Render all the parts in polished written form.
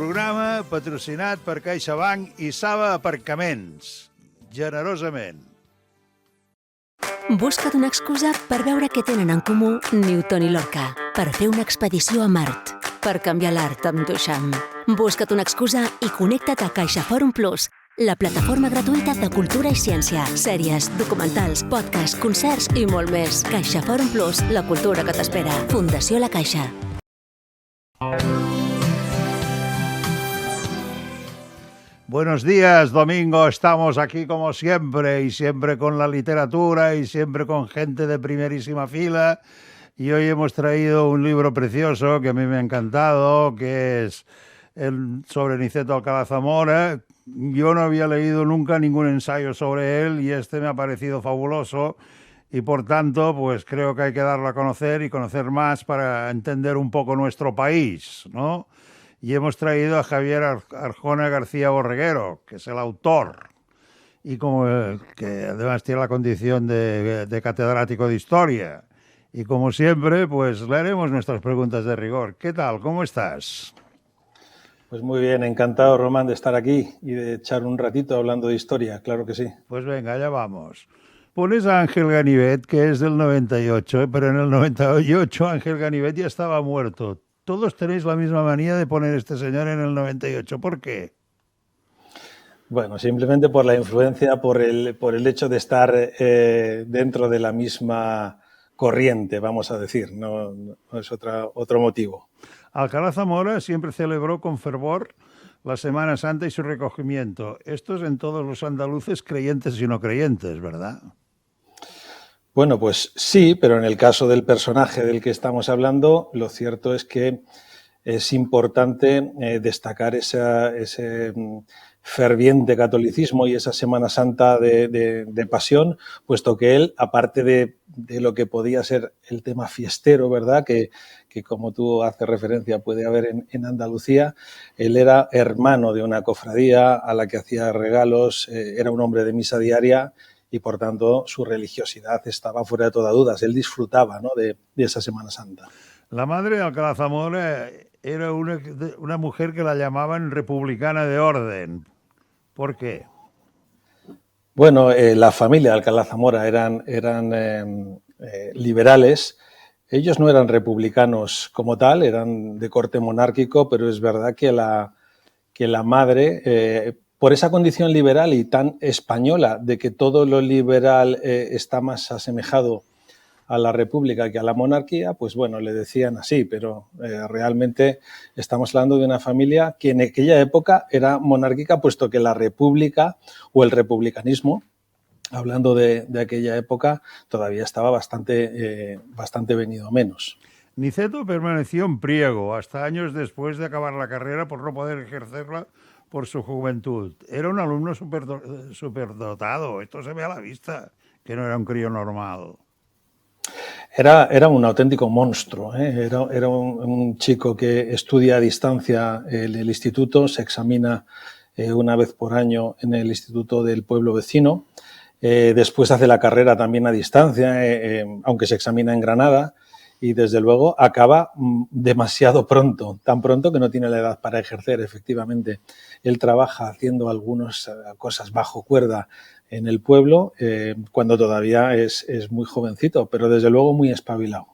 Programa patrocinat per CaixaBank i Saba Aparcaments. Generosament. Busca't una excusa per veure què tenen en comú Newton i Lorca, per fer una expedició a Mart, per canviar l'art amb Duchamp. Busca't una excusa i connecta't a CaixaForum Plus, la plataforma gratuïta de cultura i ciència, sèries, documentals, podcasts, concerts i molt més. CaixaForum Plus, la cultura que t'espera. Fundació La Caixa. Buenos días, Domingo. Estamos aquí como siempre, y siempre con la literatura, y siempre con gente de primerísima fila. Y hoy hemos traído un libro precioso que a mí me ha encantado, que es sobre Niceto Alcalá Zamora. Yo no había leído nunca ningún ensayo sobre él y este me ha parecido fabuloso. Y por tanto, pues creo que hay que darlo a conocer y conocer más para entender un poco nuestro país, ¿no? Y hemos traído a Javier Arjona García Borreguero, que es el autor, y que además tiene la condición de catedrático de Historia. Y como siempre, pues le haremos nuestras preguntas de rigor. ¿Qué tal? ¿Cómo estás? Pues muy bien, encantado, Román, de estar aquí y de echar un ratito hablando de historia, claro que sí. Pues venga, ya vamos. Pones a Ángel Ganivet, que es del 98, pero en el 98 Ángel Ganivet ya estaba muerto. Todos tenéis la misma manía de poner este señor en el 98. ¿Por qué? Bueno, simplemente por la influencia, por el hecho de estar dentro de la misma corriente, vamos a decir. No es otro motivo. Alcalá Zamora siempre celebró con fervor la Semana Santa y su recogimiento. Esto es en todos los andaluces, creyentes y no creyentes, ¿verdad? Bueno, pues sí, pero en el caso del personaje del que estamos hablando, lo cierto es que es importante destacar ese ferviente catolicismo y esa Semana Santa de pasión, puesto que él, aparte de lo que podía ser el tema fiestero, ¿verdad?, que como tú haces referencia puede haber en Andalucía, él era hermano de una cofradía a la que hacía regalos, era un hombre de misa diaria, y por tanto su religiosidad estaba fuera de toda duda. Él disfrutaba, ¿no?, de esa Semana Santa. La madre de Alcalá Zamora era una mujer que la llamaban republicana de orden. ¿Por qué? Bueno, la familia de Alcalá Zamora eran liberales. Ellos no eran republicanos como tal, eran de corte monárquico, pero es verdad que la madre... por esa condición liberal y tan española de que todo lo liberal está más asemejado a la república que a la monarquía, pues bueno, le decían así, pero realmente estamos hablando de una familia que en aquella época era monárquica, puesto que la república o el republicanismo, hablando de aquella época, todavía estaba bastante venido a menos. Niceto permaneció en Priego hasta años después de acabar la carrera por no poder ejercerla por su juventud. Era un alumno superdotado, esto se ve a la vista, que no era un crío normal. Era un auténtico monstruo, ¿eh? Era un chico que estudia a distancia en el instituto, se examina una vez por año en el instituto del pueblo vecino, después hace la carrera también a distancia, aunque se examina en Granada, y desde luego acaba demasiado pronto, tan pronto que no tiene la edad para ejercer, efectivamente. Él trabaja haciendo algunas cosas bajo cuerda en el pueblo cuando todavía es muy jovencito, pero desde luego muy espabilado,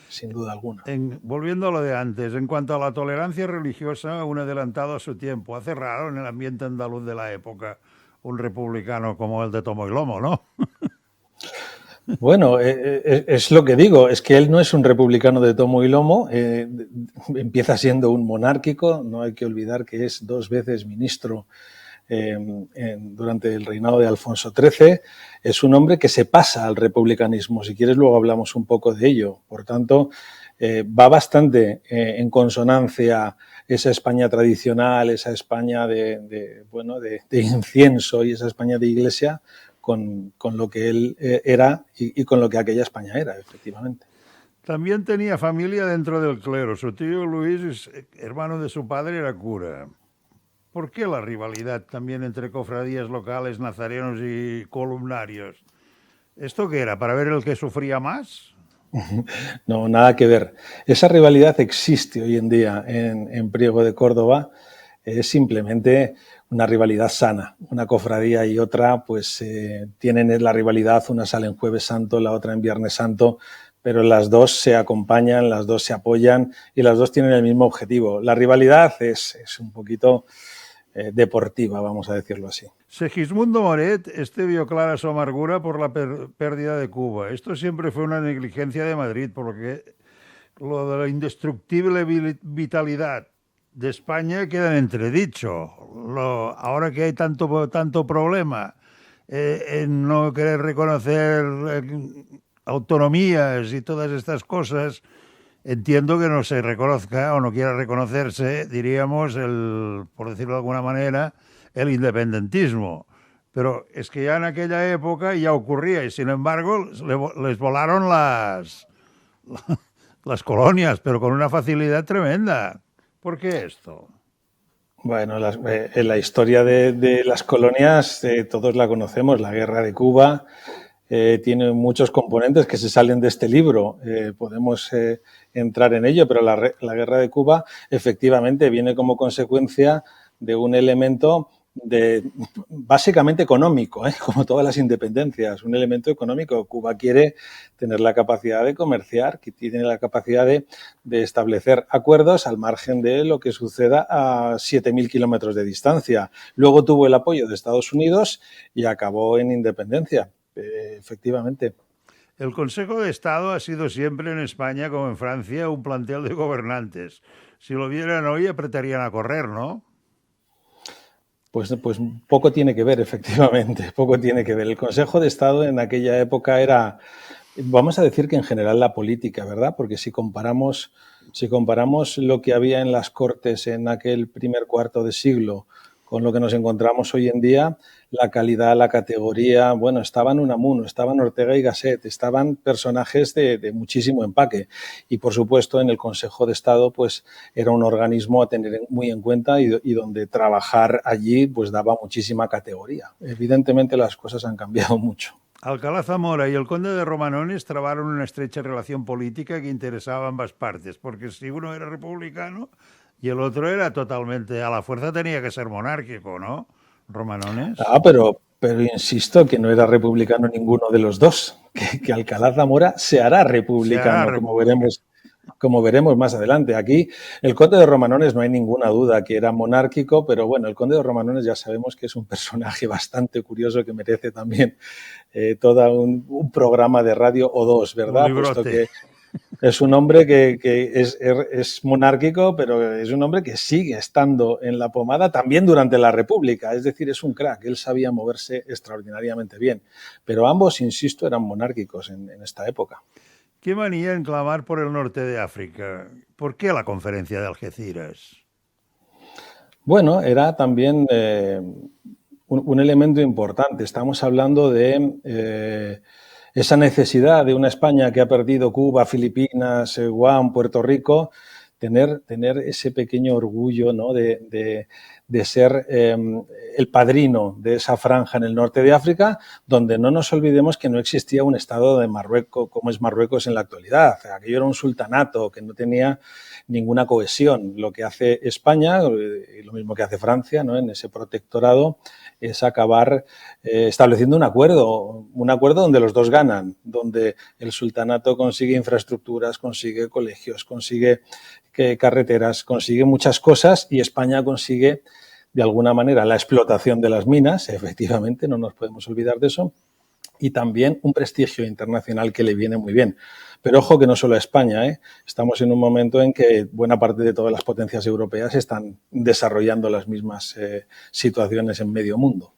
sin duda alguna. Volviendo a lo de antes, en cuanto a la tolerancia religiosa, un adelantado a su tiempo. Hace raro en el ambiente andaluz de la época un republicano como el de Tomo y Lomo, ¿no? Bueno, es lo que digo, es que él no es un republicano de tomo y lomo, empieza siendo un monárquico, no hay que olvidar que es 2 veces ministro durante el reinado de Alfonso XIII, es un hombre que se pasa al republicanismo, si quieres luego hablamos un poco de ello, por tanto va bastante en consonancia esa España tradicional, esa España de incienso y esa España de iglesia, con lo que él era y con lo que aquella España era, efectivamente. También tenía familia dentro del clero. Su tío Luis, hermano de su padre, era cura. ¿Por qué la rivalidad también entre cofradías locales, nazarenos y columnarios? ¿Esto qué era? ¿Para ver el que sufría más? No, nada que ver. Esa rivalidad existe hoy en día en Priego de Córdoba. es simplemente una rivalidad sana. Una cofradía y otra pues tienen la rivalidad, una sale en Jueves Santo, la otra en Viernes Santo, pero las dos se acompañan, las dos se apoyan y las dos tienen el mismo objetivo. La rivalidad es un poquito deportiva, vamos a decirlo así. Segismundo Moret vio clara su amargura por la pérdida de Cuba. Esto siempre fue una negligencia de Madrid, por lo que lo de la indestructible vitalidad de España queda en entredicho. Ahora que hay tanto problema en no querer reconocer autonomías y todas estas cosas, entiendo que no se reconozca o no quiera reconocerse, diríamos, por decirlo de alguna manera, el independentismo. Pero es que ya en aquella época ya ocurría y, sin embargo, les volaron las colonias, pero con una facilidad tremenda. ¿Por qué esto? Bueno, en la historia de las colonias todos la conocemos, la Guerra de Cuba. Tiene muchos componentes que se salen de este libro. Podemos entrar en ello, pero la Guerra de Cuba efectivamente viene como consecuencia de un elemento básicamente económico, como todas las independencias, un elemento económico. Cuba quiere tener la capacidad de comerciar, que tiene la capacidad de establecer acuerdos al margen de lo que suceda a 7.000 kilómetros de distancia. Luego tuvo el apoyo de Estados Unidos y acabó en independencia. Efectivamente. El Consejo de Estado ha sido siempre en España, como en Francia, un plantel de gobernantes. Si lo vieran hoy, apretarían a correr, ¿no? Pues poco tiene que ver, efectivamente, poco tiene que ver. El Consejo de Estado en aquella época era, vamos a decir que en general la política, ¿verdad? Porque si comparamos lo que había en las Cortes en aquel primer cuarto de siglo con lo que nos encontramos hoy en día, la calidad, la categoría, bueno, estaban Unamuno, estaban Ortega y Gasset, estaban personajes de muchísimo empaque. Y, por supuesto, en el Consejo de Estado, pues, era un organismo a tener muy en cuenta y donde trabajar allí, pues, daba muchísima categoría. Evidentemente, las cosas han cambiado mucho. Alcalá Zamora y el conde de Romanones trabaron una estrecha relación política que interesaba a ambas partes, porque si uno era republicano y el otro era totalmente, a la fuerza tenía que ser monárquico, ¿no? Romanones. Pero insisto que no era republicano ninguno de los dos, que Alcalá Zamora se hará republicano, como veremos más adelante. Aquí el conde de Romanones no hay ninguna duda que era monárquico, pero bueno, el conde de Romanones ya sabemos que es un personaje bastante curioso que merece también todo un programa de radio o dos, ¿verdad? Puesto que es un hombre que es monárquico, pero es un hombre que sigue estando en la pomada también durante la República. Es decir, es un crack. Él sabía moverse extraordinariamente bien. Pero ambos, insisto, eran monárquicos en esta época. ¿Qué manía en clamar por el norte de África? ¿Por qué la conferencia de Algeciras? Bueno, era también un elemento importante. Estamos hablando de esa necesidad de una España que ha perdido Cuba, Filipinas, Guam, Puerto Rico, tener ese pequeño orgullo, ¿no? de ser el padrino de esa franja en el norte de África, donde no nos olvidemos que no existía un estado de Marruecos como es Marruecos en la actualidad. Aquello era un sultanato que no tenía ninguna cohesión. Lo que hace España, y lo mismo que hace Francia, ¿no? En ese protectorado, es acabar estableciendo un acuerdo donde los dos ganan, donde el sultanato consigue infraestructuras, consigue colegios, consigue carreteras, consigue muchas cosas y España consigue, de alguna manera, la explotación de las minas, efectivamente, no nos podemos olvidar de eso, y también un prestigio internacional que le viene muy bien. Pero ojo que no solo a España, ¿eh? Estamos en un momento en que buena parte de todas las potencias europeas están desarrollando las mismas situaciones en medio mundo.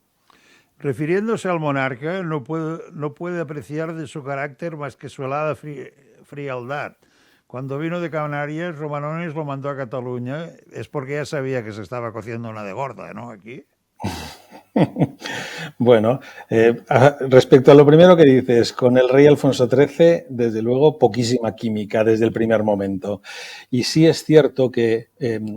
Refiriéndose al monarca, no puede apreciar de su carácter más que su helada frialdad. Cuando vino de Canarias, Romanones lo mandó a Cataluña. Es porque ya sabía que se estaba cociendo una de gorda, ¿no? Aquí. Bueno, respecto a lo primero que dices, con el rey Alfonso XIII, desde luego, poquísima química desde el primer momento. Y sí es cierto que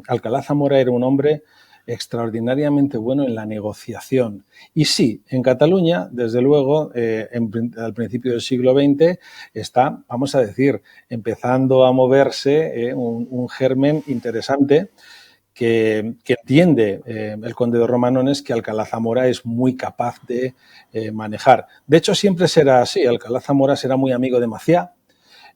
Alcalá Zamora era un hombre extraordinariamente bueno en la negociación. Y sí, en Cataluña, desde luego, al principio del siglo XX, está, vamos a decir, empezando a moverse un germen interesante que entiende el conde de Romanones que Alcalá Zamora es muy capaz de manejar. De hecho, siempre será así. Alcalá Zamora será muy amigo de Maciá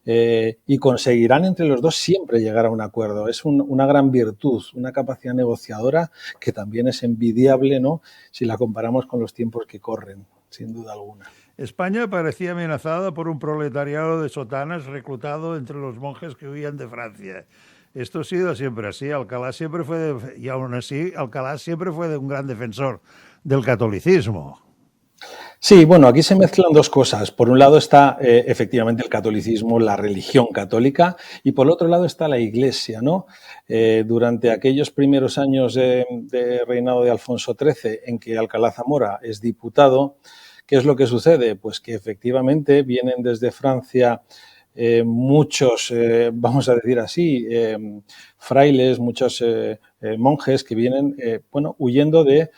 y conseguirán entre los dos siempre llegar a un acuerdo. Es una gran virtud, una capacidad negociadora que también es envidiable, ¿no?, si la comparamos con los tiempos que corren, sin duda alguna. España parecía amenazada por un proletariado de sotanas reclutado entre los monjes que huían de Francia. Esto ha sido siempre así. Alcalá siempre fue, y aún así, Alcalá siempre fue un gran defensor del catolicismo. Sí, bueno, aquí se mezclan dos cosas. Por un lado está efectivamente el catolicismo, la religión católica, y por otro lado está la Iglesia, ¿no? Durante aquellos primeros años de reinado de Alfonso XIII, en que Alcalá Zamora es diputado, ¿qué es lo que sucede? Pues que efectivamente vienen desde Francia muchos, vamos a decir así, frailes, muchos monjes que vienen, huyendo de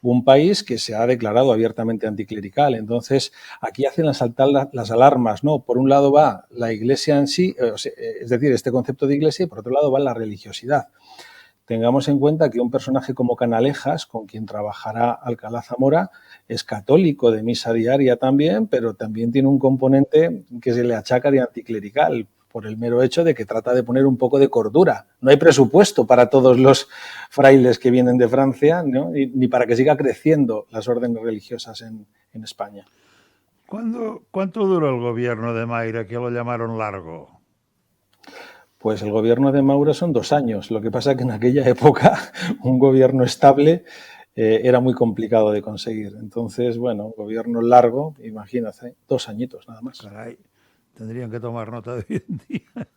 un país que se ha declarado abiertamente anticlerical. Entonces, aquí hacen saltar las alarmas, ¿no? Por un lado va la Iglesia en sí, es decir, este concepto de Iglesia, y por otro lado va la religiosidad. Tengamos en cuenta que un personaje como Canalejas, con quien trabajará Alcalá Zamora, es católico de misa diaria también, pero también tiene un componente que se le achaca de anticlerical, por el mero hecho de que trata de poner un poco de cordura. No hay presupuesto para todos los frailes que vienen de Francia, ¿no?, ni para que siga creciendo las órdenes religiosas en España. ¿Cuánto duró el gobierno de Mayra, que lo llamaron largo? Pues el gobierno de Maura son 2 años. Lo que pasa es que en aquella época un gobierno estable era muy complicado de conseguir. Entonces, bueno, un gobierno largo, imagínate, 2 añitos nada más. Caray, tendrían que tomar nota de hoy en día.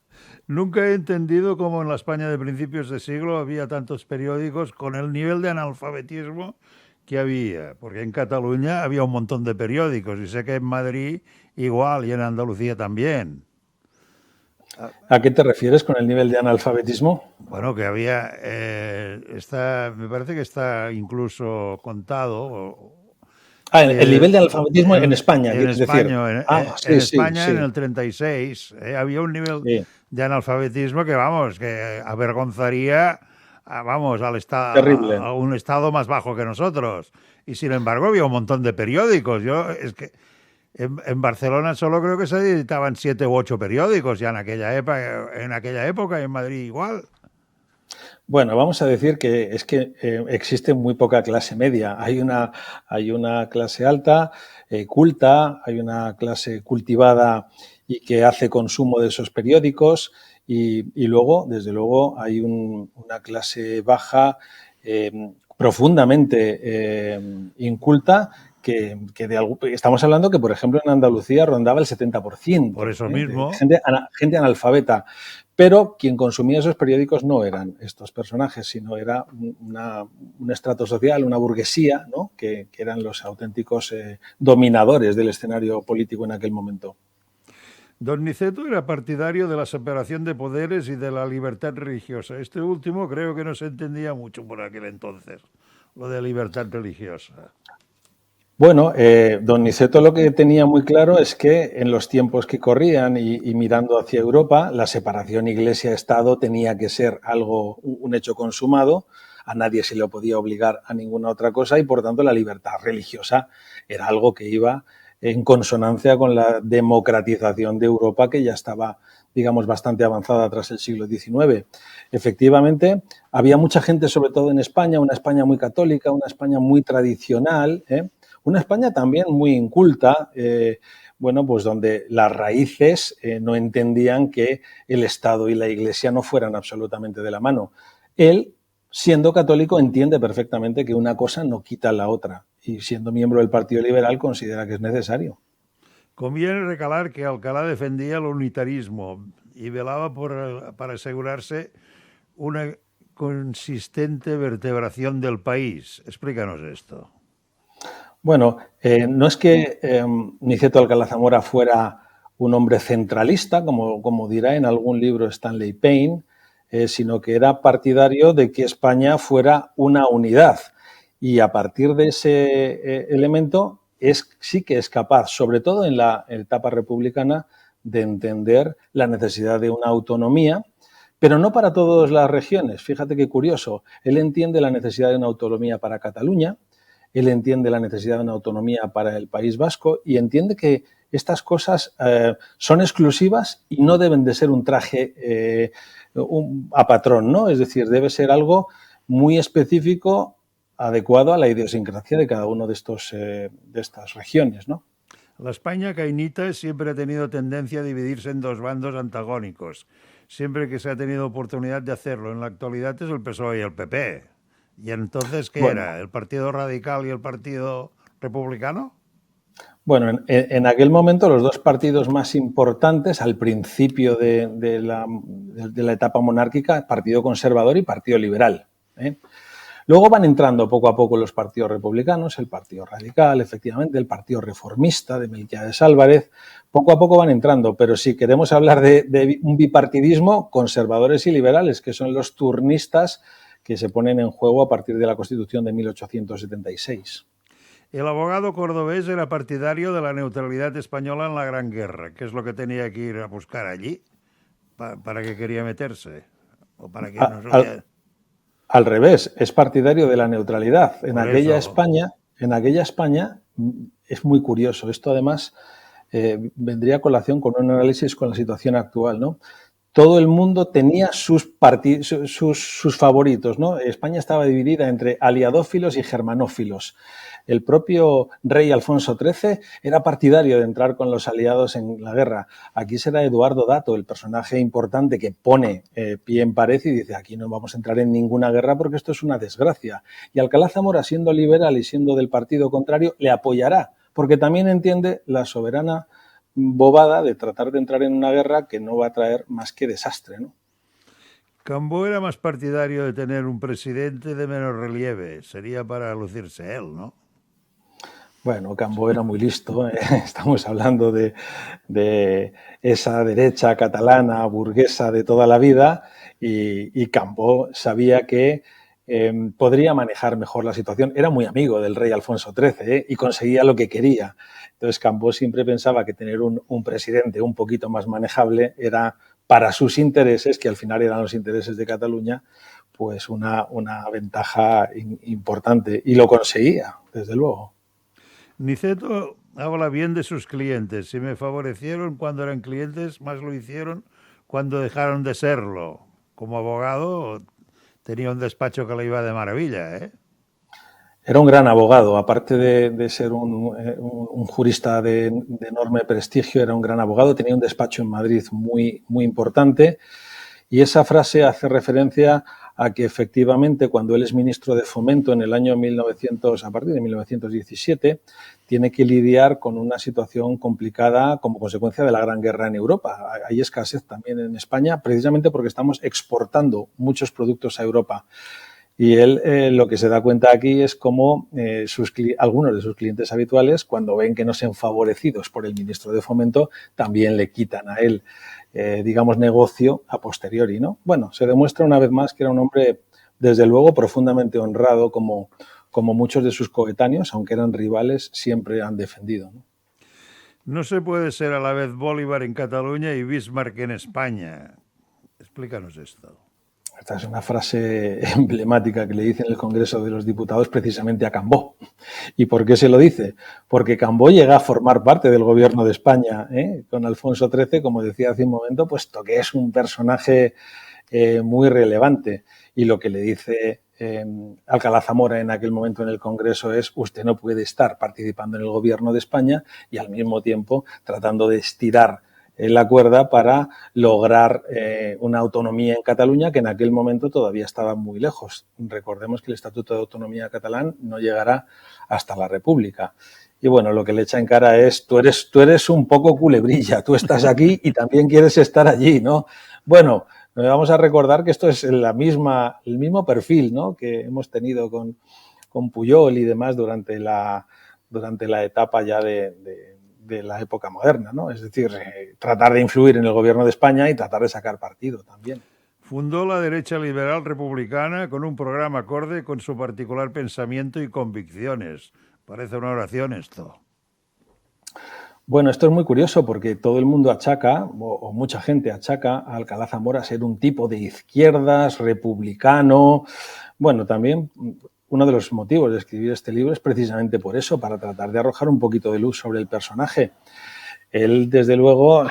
Nunca he entendido cómo en la España de principios de siglo había tantos periódicos con el nivel de analfabetismo que había, porque en Cataluña había un montón de periódicos y sé que en Madrid igual y en Andalucía también. ¿A qué te refieres con el nivel de analfabetismo? Bueno, que había, me parece que está incluso contado. El nivel de analfabetismo en España, en quieres decir. En España, en el 36, había un nivel de analfabetismo que, vamos, que avergonzaría, vamos, Terrible. a un estado más bajo que nosotros. Y sin embargo había un montón de periódicos. Es que en Barcelona solo creo que se editaban 7 u 8 periódicos ya en aquella época, y en Madrid igual. Bueno, vamos a decir que es que existe muy poca clase media. Hay una clase alta, culta, hay una clase cultivada y que hace consumo de esos periódicos, y luego, desde luego, hay una clase baja profundamente inculta que estamos hablando que, por ejemplo, en Andalucía rondaba el 70%. Por eso mismo. Gente analfabeta. Pero quien consumía esos periódicos no eran estos personajes, sino era un estrato social, una burguesía, ¿no?, que eran los auténticos dominadores del escenario político en aquel momento. Don Niceto era partidario de la separación de poderes y de la libertad religiosa. Este último creo que no se entendía mucho por aquel entonces, lo de libertad religiosa. Bueno, don Niceto lo que tenía muy claro es que en los tiempos que corrían y mirando hacia Europa, la separación Iglesia-Estado tenía que ser un hecho consumado. A nadie se le podía obligar a ninguna otra cosa y, por tanto, la libertad religiosa era algo que iba en consonancia con la democratización de Europa, que ya estaba, digamos, bastante avanzada tras el siglo XIX. Efectivamente, había mucha gente, sobre todo en España, una España muy católica, una España muy tradicional, una España también muy inculta, pues donde las raíces no entendían que el Estado y la Iglesia no fueran absolutamente de la mano. Él, siendo católico, entiende perfectamente que una cosa no quita la otra, y siendo miembro del Partido Liberal considera que es necesario. Conviene recalar que Alcalá defendía el unitarismo y velaba para asegurarse una consistente vertebración del país. Explícanos esto. Bueno, no es que Niceto Alcalá Zamora fuera un hombre centralista, como dirá en algún libro Stanley Payne, sino que era partidario de que España fuera una unidad. Y a partir de ese elemento sí que es capaz, sobre todo en la etapa republicana, de entender la necesidad de una autonomía pero no para todas las regiones. Fíjate qué curioso. Él entiende la necesidad de una autonomía para Cataluña, él entiende la necesidad de una autonomía para el País Vasco y entiende que estas cosas son exclusivas y no deben de ser un traje a patrón, ¿no? Es decir, debe ser algo muy específico, adecuado a la idiosincrasia de cada uno de estas regiones, ¿no? La España cainita siempre ha tenido tendencia a dividirse en dos bandos antagónicos, siempre que se ha tenido oportunidad de hacerlo. En la actualidad es el PSOE y el PP. ¿Y entonces qué Bueno, era? ¿El Partido Radical y el Partido Republicano? Bueno, en aquel momento los dos partidos más importantes al principio de la etapa monárquica, Partido Conservador y Partido Liberal, ¿eh? Luego van entrando poco a poco los partidos republicanos, el Partido Radical, efectivamente, el Partido Reformista de Melquiades Álvarez, poco a poco van entrando, pero si queremos hablar de un bipartidismo, conservadores y liberales, que son los turnistas que se ponen en juego a partir de la Constitución de 1876. El abogado cordobés era partidario de la neutralidad española en la Gran Guerra. ¿Qué es lo que tenía que ir a buscar allí? ¿Para qué quería meterse? ¿O para qué no sabía? Al revés, es partidario de la neutralidad. En Por aquella eso. España es muy curioso. Esto además vendría a colación con un análisis con la situación actual, ¿no? Todo el mundo tenía sus favoritos, ¿no? España estaba dividida entre aliadófilos y germanófilos. El propio rey Alfonso XIII era partidario de entrar con los aliados en la guerra. Aquí será Eduardo Dato, el personaje importante que pone pie en pared y dice, aquí no vamos a entrar en ninguna guerra porque esto es una desgracia. Y Alcalá Zamora, siendo liberal y siendo del partido contrario, le apoyará, porque también entiende la soberana bobada de tratar de entrar en una guerra que no va a traer más que desastre, ¿no? Cambó era más partidario de tener un presidente de menos relieve. Sería para lucirse él, ¿no? Bueno, Cambó era muy listo, ¿eh? Estamos hablando de esa derecha catalana, burguesa de toda la vida, y Cambó sabía que podría manejar mejor la situación. Era muy amigo del rey Alfonso XIII, y conseguía lo que quería. Entonces Cambó siempre pensaba que tener un presidente un poquito más manejable era para sus intereses, que al final eran los intereses de Cataluña, pues una ventaja importante. Y lo conseguía, desde luego. Niceto habla bien de sus clientes. Si me favorecieron cuando eran clientes, más lo hicieron cuando dejaron de serlo. Como abogado tenía un despacho que le iba de maravilla, ¿eh? Era un gran abogado, aparte de ser un jurista de enorme prestigio, era un gran abogado, tenía un despacho en Madrid muy, muy importante, y esa frase hace referencia a que efectivamente cuando él es ministro de Fomento en el año 1900, a partir de 1917, tiene que lidiar con una situación complicada como consecuencia de la Gran Guerra en Europa. Hay escasez también en España, precisamente porque estamos exportando muchos productos a Europa. Y él lo que se da cuenta aquí es cómo algunos de sus clientes habituales, cuando ven que no sean favorecidos por el ministro de Fomento, también le quitan a él, digamos, negocio a posteriori, ¿no? Bueno, se demuestra una vez más que era un hombre, desde luego, profundamente honrado, como muchos de sus coetáneos, aunque eran rivales, siempre han defendido, ¿no? No se puede ser a la vez Bolívar en Cataluña y Bismarck en España. Explícanos esto. Esta es una frase emblemática que le dice en el Congreso de los Diputados precisamente a Cambó. ¿Y por qué se lo dice? Porque Cambó llega a formar parte del gobierno de España, con Alfonso XIII, como decía hace un momento, puesto que es un personaje muy relevante. Y lo que le dice Alcalá Zamora en aquel momento en el Congreso es: usted no puede estar participando en el gobierno de España y al mismo tiempo tratando de estirar la cuerda para lograr una autonomía en Cataluña que en aquel momento todavía estaba muy lejos. Recordemos que el Estatuto de Autonomía catalán no llegará hasta la República. Y bueno, lo que le echa en cara es: tú eres un poco culebrilla, tú estás aquí y también quieres estar allí, ¿no? Bueno, vamos a recordar que esto es el mismo perfil, ¿no?, que hemos tenido con Pujol y demás durante la etapa ya de la época moderna, ¿no? Es decir, tratar de influir en el gobierno de España y tratar de sacar partido también. Fundó la derecha liberal republicana con un programa acorde con su particular pensamiento y convicciones. Parece una oración esto. Bueno, esto es muy curioso porque todo el mundo achaca, o mucha gente achaca a Alcalá Zamora ser un tipo de izquierdas, republicano. Bueno, también uno de los motivos de escribir este libro es precisamente por eso, para tratar de arrojar un poquito de luz sobre el personaje. Él, desde luego,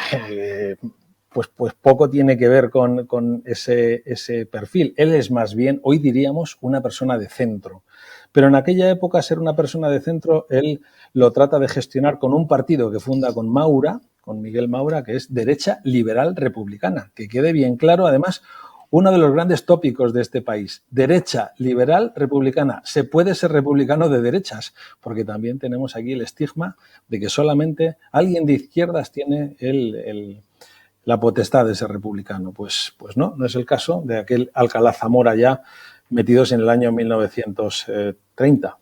pues poco tiene que ver con ese perfil. Él es más bien, hoy diríamos, una persona de centro. Pero en aquella época, ser una persona de centro, él lo trata de gestionar con un partido que funda con Maura, con Miguel Maura, que es derecha liberal republicana. Que quede bien claro, además, uno de los grandes tópicos de este país, derecha liberal republicana. Se puede ser republicano de derechas, porque también tenemos aquí el estigma de que solamente alguien de izquierdas tiene la potestad de ser republicano. Pues no es el caso de aquel Alcalá Zamora ya metidos en el año 1930.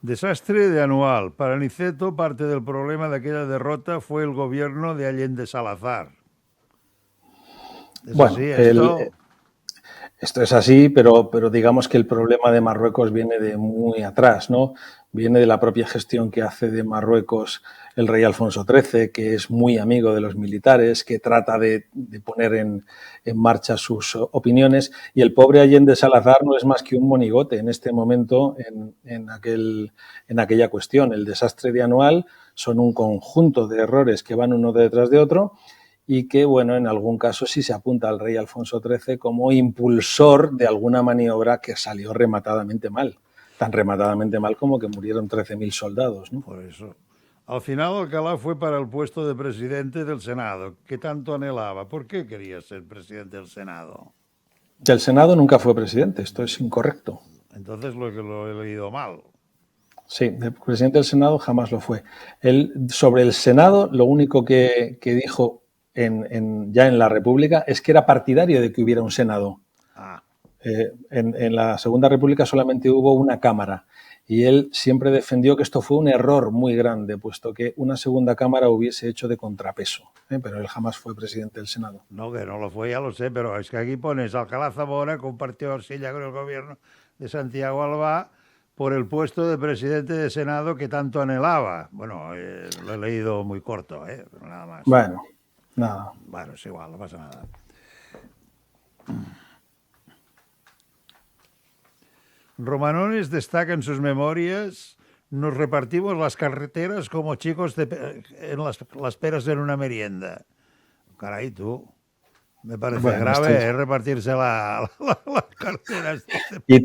Desastre de Anual. Para Niceto, parte del problema de aquella derrota fue el gobierno de Allende Salazar. ¿Es bueno, así esto? Esto es así, pero digamos que el problema de Marruecos viene de muy atrás, ¿no? Viene de la propia gestión que hace de Marruecos el rey Alfonso XIII, que es muy amigo de los militares, que trata de poner en marcha sus opiniones, y el pobre Allende Salazar no es más que un monigote en este momento en aquella cuestión. El desastre de Anual son un conjunto de errores que van uno detrás de otro, y que, bueno, en algún caso sí se apunta al rey Alfonso XIII como impulsor de alguna maniobra que salió rematadamente mal. Tan rematadamente mal como que murieron 13.000 soldados, ¿no? Por eso. Al final Alcalá fue para el puesto de presidente del Senado, que tanto anhelaba. ¿Por qué quería ser presidente del Senado? Del Senado nunca fue presidente, esto es incorrecto. Entonces lo he leído mal. Sí, el presidente del Senado jamás lo fue. Él, sobre el Senado, lo único que dijo ya en la República es que era partidario de que hubiera un Senado. En la Segunda República solamente hubo una Cámara y él siempre defendió que esto fue un error muy grande, puesto que una segunda Cámara hubiese hecho de contrapeso, pero él jamás fue presidente del Senado. No, que no lo fue, ya lo sé, pero es que aquí pones Alcalá Zamora, compartió silla con el gobierno de Santiago Albá por el puesto de presidente de Senado que tanto anhelaba. Bueno, lo he leído muy corto, pero nada más. Bueno, nada. Bueno, es igual, no pasa nada. Romanones destaca en sus memorias: nos repartimos las carreteras como chicos en las peras en una merienda. Caray, tú. Me parece grave repartirse las carteras. Y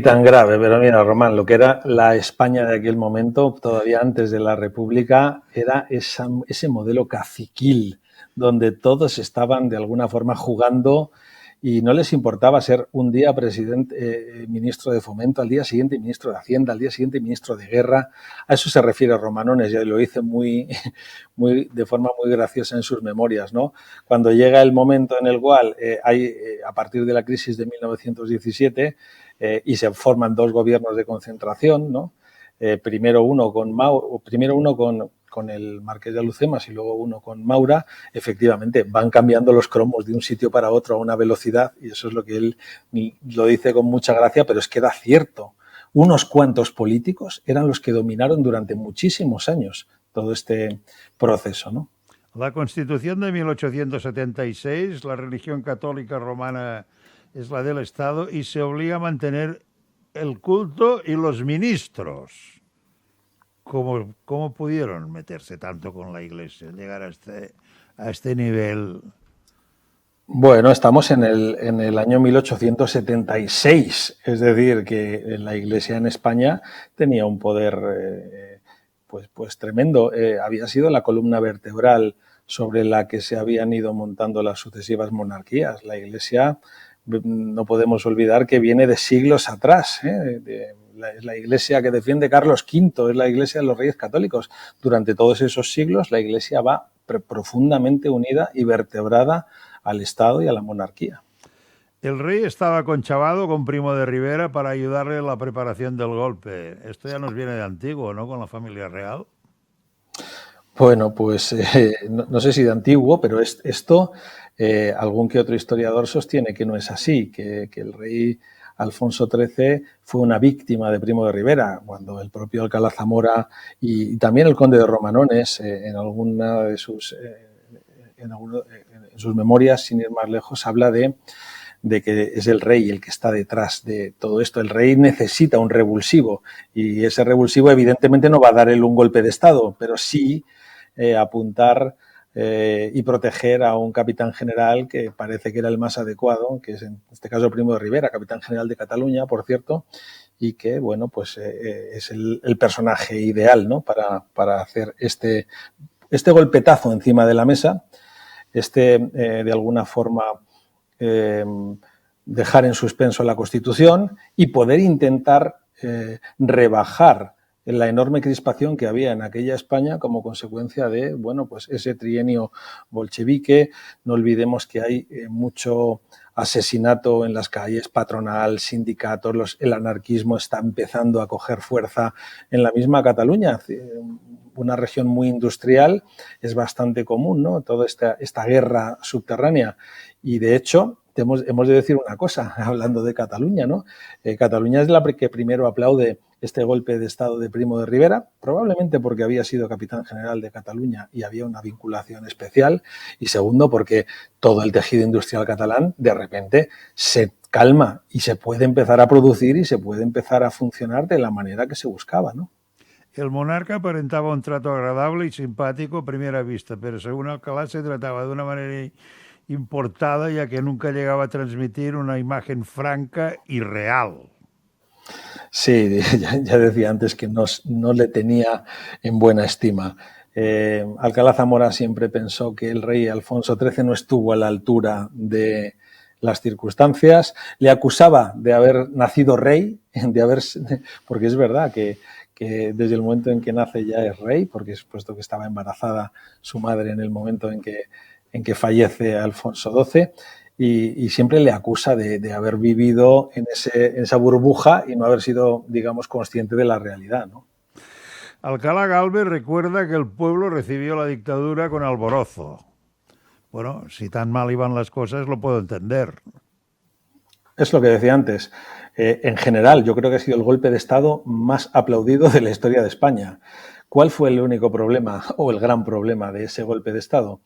tan grave, pero mira, Román, lo que era la España de aquel momento, todavía antes de la República, era ese modelo caciquil, donde todos estaban de alguna forma jugando y no les importaba ser un día ministro de Fomento, al día siguiente ministro de Hacienda, al día siguiente ministro de Guerra. A eso se refiere Romanones, y lo dice de forma muy graciosa en sus memorias, ¿no? Cuando llega el momento en el cual a partir de la crisis de 1917 y se forman dos gobiernos de concentración, ¿no? Primero uno con el Marqués de Alucemas y luego uno con Maura, efectivamente van cambiando los cromos de un sitio para otro a una velocidad, y eso es lo que él lo dice con mucha gracia, pero es que era cierto. Unos cuantos políticos eran los que dominaron durante muchísimos años todo este proceso, ¿no? La Constitución de 1876, la religión católica romana es la del Estado y se obliga a mantener el culto y los ministros. ¿Cómo pudieron meterse tanto con la Iglesia, llegar a este nivel? Bueno, estamos en el año 1876, es decir, que la Iglesia en España tenía un poder pues tremendo. Había sido la columna vertebral sobre la que se habían ido montando las sucesivas monarquías. La Iglesia, no podemos olvidar que viene de siglos atrás, es la Iglesia que defiende Carlos V, es la Iglesia de los Reyes Católicos. Durante todos esos siglos la Iglesia va profundamente unida y vertebrada al Estado y a la monarquía. El rey estaba conchavado con Primo de Rivera para ayudarle en la preparación del golpe. Esto ya nos viene de antiguo, ¿no?, con la familia real. Bueno, pues no sé si de antiguo, pero algún que otro historiador sostiene que no es así, que el rey Alfonso XIII fue una víctima de Primo de Rivera, cuando el propio Alcalá Zamora y también el conde de Romanones, en alguna de sus en sus memorias, sin ir más lejos, habla de que es el rey el que está detrás de todo esto. El rey necesita un revulsivo y ese revulsivo evidentemente no va a dar él un golpe de Estado, pero sí apuntar y proteger a un capitán general que parece que era el más adecuado, que es en este caso Primo de Rivera, capitán general de Cataluña, por cierto, y que, bueno, pues es el personaje ideal, ¿no?, para hacer este golpetazo encima de la mesa, de alguna forma dejar en suspenso la Constitución y poder intentar rebajar la enorme crispación que había en aquella España como consecuencia de, bueno, pues ese trienio bolchevique. No olvidemos que hay mucho asesinato en las calles, patronal, sindicatos, el anarquismo está empezando a coger fuerza en la misma Cataluña, una región muy industrial, es bastante común, ¿no?, toda esta guerra subterránea. Y de hecho, hemos de decir una cosa, hablando de Cataluña, ¿no? Cataluña es la que primero aplaude este golpe de Estado de Primo de Rivera, probablemente porque había sido capitán general de Cataluña y había una vinculación especial, y segundo porque todo el tejido industrial catalán de repente se calma y se puede empezar a producir y se puede empezar a funcionar de la manera que se buscaba, ¿no? El monarca aparentaba un trato agradable y simpático a primera vista, pero según Alcalá se trataba de una manera importada, ya que nunca llegaba a transmitir una imagen franca y real. Sí, ya decía antes que no le tenía en buena estima. Alcalá Zamora siempre pensó que el rey Alfonso XIII no estuvo a la altura de las circunstancias. Le acusaba de haber nacido rey, porque es verdad que desde el momento en que nace ya es rey, porque es puesto que estaba embarazada su madre en el momento en que fallece Alfonso XII. Y siempre le acusa de haber vivido en esa burbuja y no haber sido, digamos, consciente de la realidad, ¿no? Alcalá Gálvez recuerda que el pueblo recibió la dictadura con alborozo. Bueno, si tan mal iban las cosas, lo puedo entender. Es lo que decía antes. En general, yo creo que ha sido el golpe de Estado más aplaudido de la historia de España. ¿Cuál fue el único problema o el gran problema de ese golpe de Estado?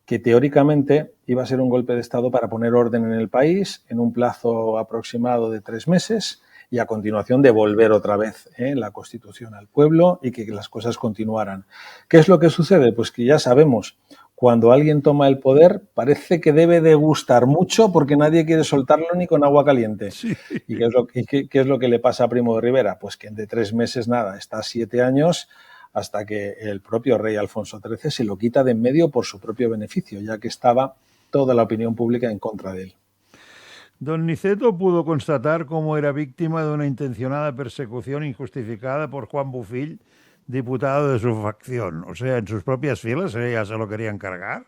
Que teóricamente iba a ser un golpe de Estado para poner orden en el país en un plazo aproximado de 3 meses y a continuación devolver otra vez la Constitución al pueblo y que las cosas continuaran. ¿Qué es lo que sucede? Pues que ya sabemos, cuando alguien toma el poder parece que debe de gustar mucho porque nadie quiere soltarlo ni con agua caliente. Sí. ¿Y qué es lo que le pasa a Primo de Rivera? Pues que de 3 meses nada, está 7 años hasta que el propio rey Alfonso XIII se lo quita de en medio por su propio beneficio, ya que estaba toda la opinión pública en contra de él. Don Niceto pudo constatar cómo era víctima de una intencionada persecución injustificada por Juan Bofill, diputado de su facción. O sea, en sus propias filas ya se lo querían cargar.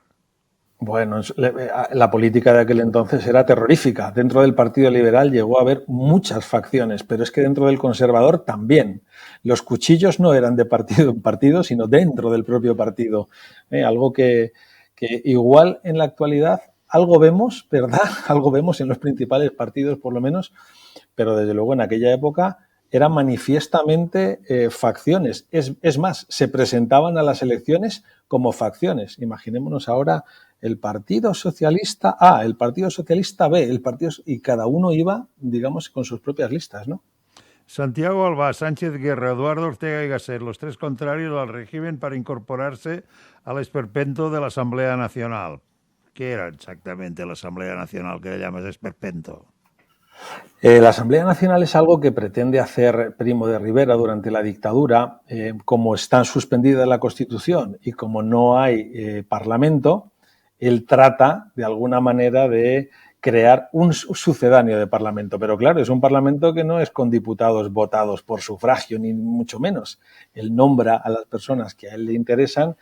Bueno, la política de aquel entonces era terrorífica. Dentro del Partido Liberal llegó a haber muchas facciones, pero es que dentro del Conservador también. Los cuchillos no eran de partido en partido, sino dentro del propio partido. Algo que igual en la actualidad algo vemos, ¿verdad? Algo vemos en los principales partidos, por lo menos, pero desde luego en aquella época eran manifiestamente facciones. Es más, se presentaban a las elecciones como facciones. Imaginémonos ahora el Partido Socialista A, el Partido Socialista B, y cada uno iba, digamos, con sus propias listas, ¿no? Santiago Albá, Sánchez Guerra, Eduardo Ortega y Gasset, los tres contrarios al régimen para incorporarse al esperpento de la Asamblea Nacional. ¿Qué era exactamente la Asamblea Nacional que le llamas esperpento? La Asamblea Nacional es algo que pretende hacer Primo de Rivera durante la dictadura. Como está suspendida la Constitución y como no hay Parlamento, él trata de alguna manera de crear un sucedáneo de Parlamento. Pero claro, es un Parlamento que no es con diputados votados por sufragio, ni mucho menos. Él nombra a las personas que a él le interesan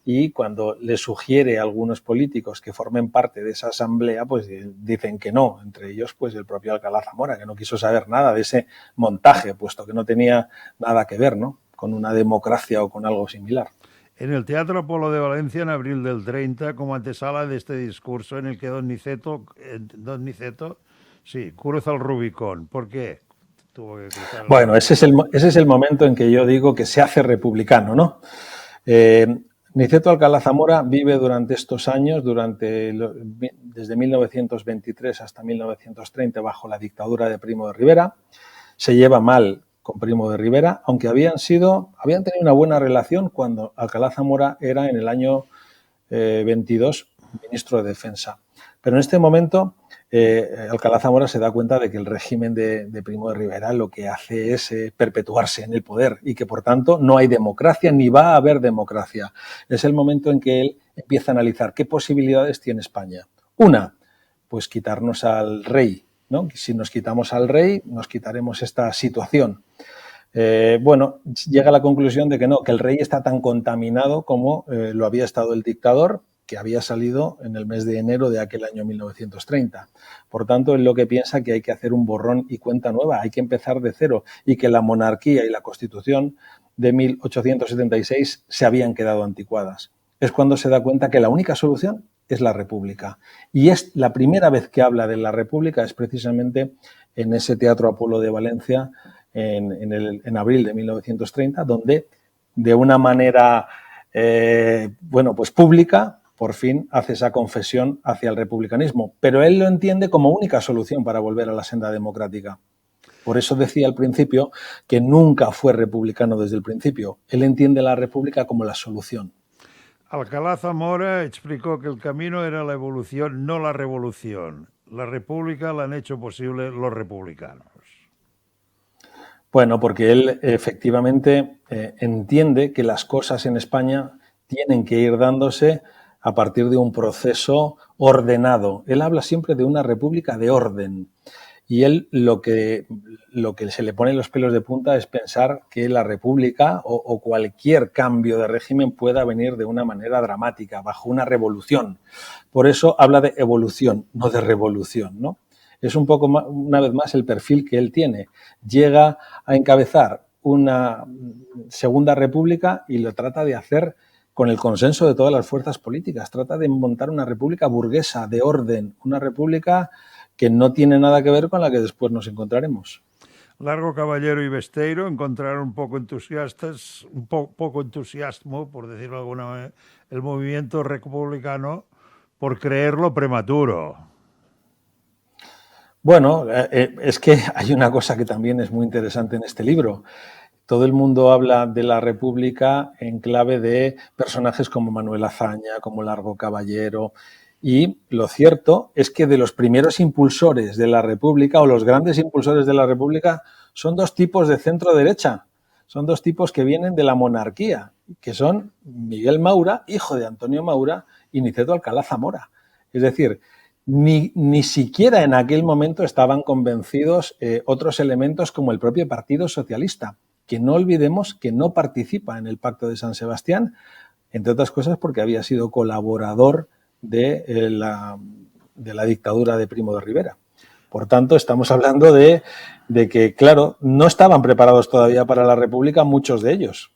y cuando le sugiere a algunos políticos que formen parte de esa asamblea, pues dicen que no. Entre ellos, pues el propio Alcalá Zamora, que no quiso saber nada de ese montaje, puesto que no tenía nada que ver, ¿no?, con una democracia o con algo similar. En el Teatro Apolo de Valencia, en abril del 30, como antesala de este discurso en el que don Niceto Sí, cruza el Rubicón. ¿Por qué tuvo que cruzar el Bueno, Rubicón? ese es el momento en que yo digo que se hace republicano, ¿no? Eh, Niceto Alcalá Zamora vive durante estos años, desde 1923 hasta 1930, bajo la dictadura de Primo de Rivera. Se lleva mal con Primo de Rivera, aunque habían tenido una buena relación cuando Alcalá Zamora era en el año 22 ministro de Defensa. Pero en este momento Alcalá Zamora se da cuenta de que el régimen de Primo de Rivera lo que hace es perpetuarse en el poder y que por tanto no hay democracia ni va a haber democracia. Es el momento en que él empieza a analizar qué posibilidades tiene España. Una, pues quitarnos al rey, ¿no? Si nos quitamos al rey, nos quitaremos esta situación. Bueno, llega a la conclusión de que no, que el rey está tan contaminado como lo había estado el dictador, que había salido en el mes de enero de aquel año 1930. Por tanto, es lo que piensa que hay que hacer un borrón y cuenta nueva, hay que empezar de cero y que la monarquía y la Constitución de 1876 se habían quedado anticuadas. Es cuando se da cuenta que la única solución es la República. Y es la primera vez que habla de la República es precisamente en ese Teatro Apolo de Valencia en abril de 1930, donde de una manera pues pública por fin hace esa confesión hacia el republicanismo, pero él lo entiende como única solución para volver a la senda democrática. Por eso decía al principio que nunca fue republicano desde el principio. Él entiende la república como la solución. Alcalá Zamora explicó que el camino era la evolución, no la revolución. La república la han hecho posible los republicanos. Bueno, porque él efectivamente entiende que las cosas en España tienen que ir dándose a partir de un proceso ordenado. Él habla siempre de una república de orden. Y él lo que se le pone los pelos de punta es pensar que la república o cualquier cambio de régimen pueda venir de una manera dramática, bajo una revolución. Por eso habla de evolución, no de revolución, ¿no? Es un poco, una vez más, el perfil que él tiene. Llega a encabezar una segunda república y lo trata de hacer con el consenso de todas las fuerzas políticas. Trata de montar una república burguesa, de orden, una república que no tiene nada que ver con la que después nos encontraremos. Largo Caballero y Besteiro encontraron poco entusiasmo, por decirlo de alguna manera, el movimiento republicano por creerlo prematuro. Bueno, es que hay una cosa que también es muy interesante en este libro. Todo el mundo habla de la República en clave de personajes como Manuel Azaña, como Largo Caballero, y lo cierto es que de los primeros impulsores de la República, o los grandes impulsores de la República, son dos tipos de centro-derecha. Son dos tipos que vienen de la monarquía, que son Miguel Maura, hijo de Antonio Maura, y Niceto Alcalá Zamora. Es decir, ni siquiera en aquel momento estaban convencidos otros elementos como el propio Partido Socialista, que no olvidemos que no participa en el Pacto de San Sebastián, entre otras cosas porque había sido colaborador de la dictadura de Primo de Rivera. Por tanto, estamos hablando de que, claro, no estaban preparados todavía para la República muchos de ellos.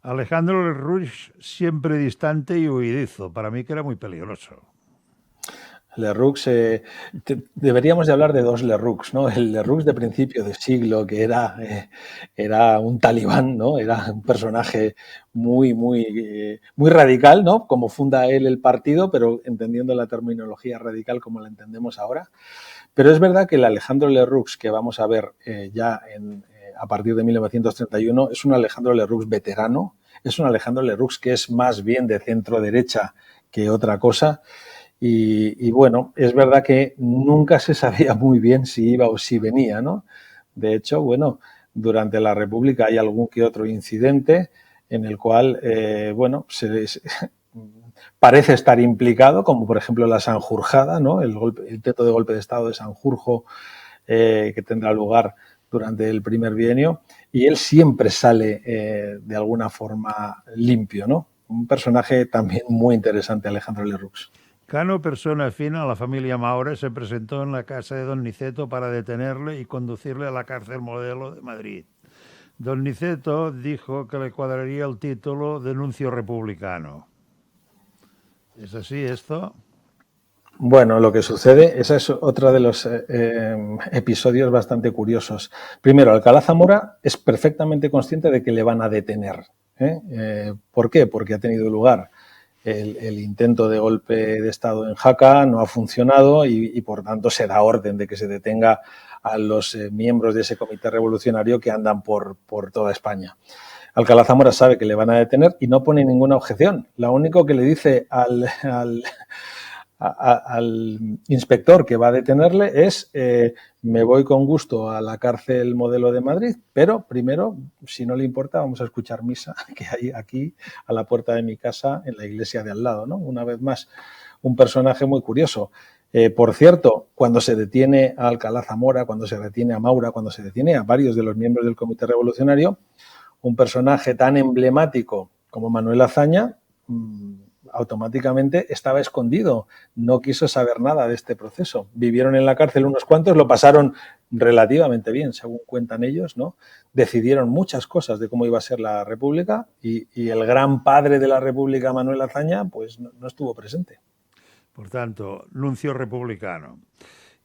Alejandro Lerroux siempre distante y huidizo. Para mí que era muy peligroso. Lerroux, deberíamos de hablar de dos Lerroux, ¿no? El Lerroux de principio de siglo, que era un talibán, ¿no? Era un personaje muy radical, ¿no? Como funda él el partido, pero entendiendo la terminología radical como la entendemos ahora. Pero es verdad que el Alejandro Lerroux que vamos a ver a partir de 1931 es un Alejandro Lerroux veterano, es un Alejandro Lerroux que es más bien de centro derecha que otra cosa. Y bueno, es verdad que nunca se sabía muy bien si iba o si venía, ¿no? De hecho, bueno, durante la República hay algún que otro incidente en el cual, parece estar implicado, como por ejemplo la Sanjurjada, ¿no? El intento de golpe de Estado de Sanjurjo que tendrá lugar durante el primer bienio, y él siempre sale de alguna forma limpio, ¿no? Un personaje también muy interesante, Alejandro Lerroux. Cano, persona afín a la familia Maura, se presentó en la casa de don Niceto para detenerle y conducirle a la cárcel Modelo de Madrid. Don Niceto dijo que le cuadraría el título de nuncio republicano. ¿Es así esto? Bueno, lo que sucede, esa es otra de los episodios bastante curiosos. Primero, Alcalá Zamora es perfectamente consciente de que le van a detener. ¿Por qué? Porque ha tenido lugar el intento de golpe de Estado en Jaca, no ha funcionado y por tanto se da orden de que se detenga a los miembros de ese comité revolucionario que andan por toda España. Alcalá Zamora sabe que le van a detener y no pone ninguna objeción. Lo único que le dice al inspector que va a detenerle es me voy con gusto a la cárcel Modelo de Madrid, pero primero, si no le importa, vamos a escuchar misa que hay aquí a la puerta de mi casa en la iglesia de al lado, ¿no? Una vez más, un personaje muy curioso. Por cierto, cuando se detiene a Alcalá Zamora, cuando se detiene a Maura, cuando se detiene a varios de los miembros del Comité Revolucionario, un personaje tan emblemático como Manuel Azaña automáticamente estaba escondido, no quiso saber nada de este proceso. Vivieron en la cárcel unos cuantos, lo pasaron relativamente bien, según cuentan ellos, ¿no? Decidieron muchas cosas de cómo iba a ser la República y el gran padre de la República, Manuel Azaña, pues no estuvo presente. Por tanto, nuncio republicano.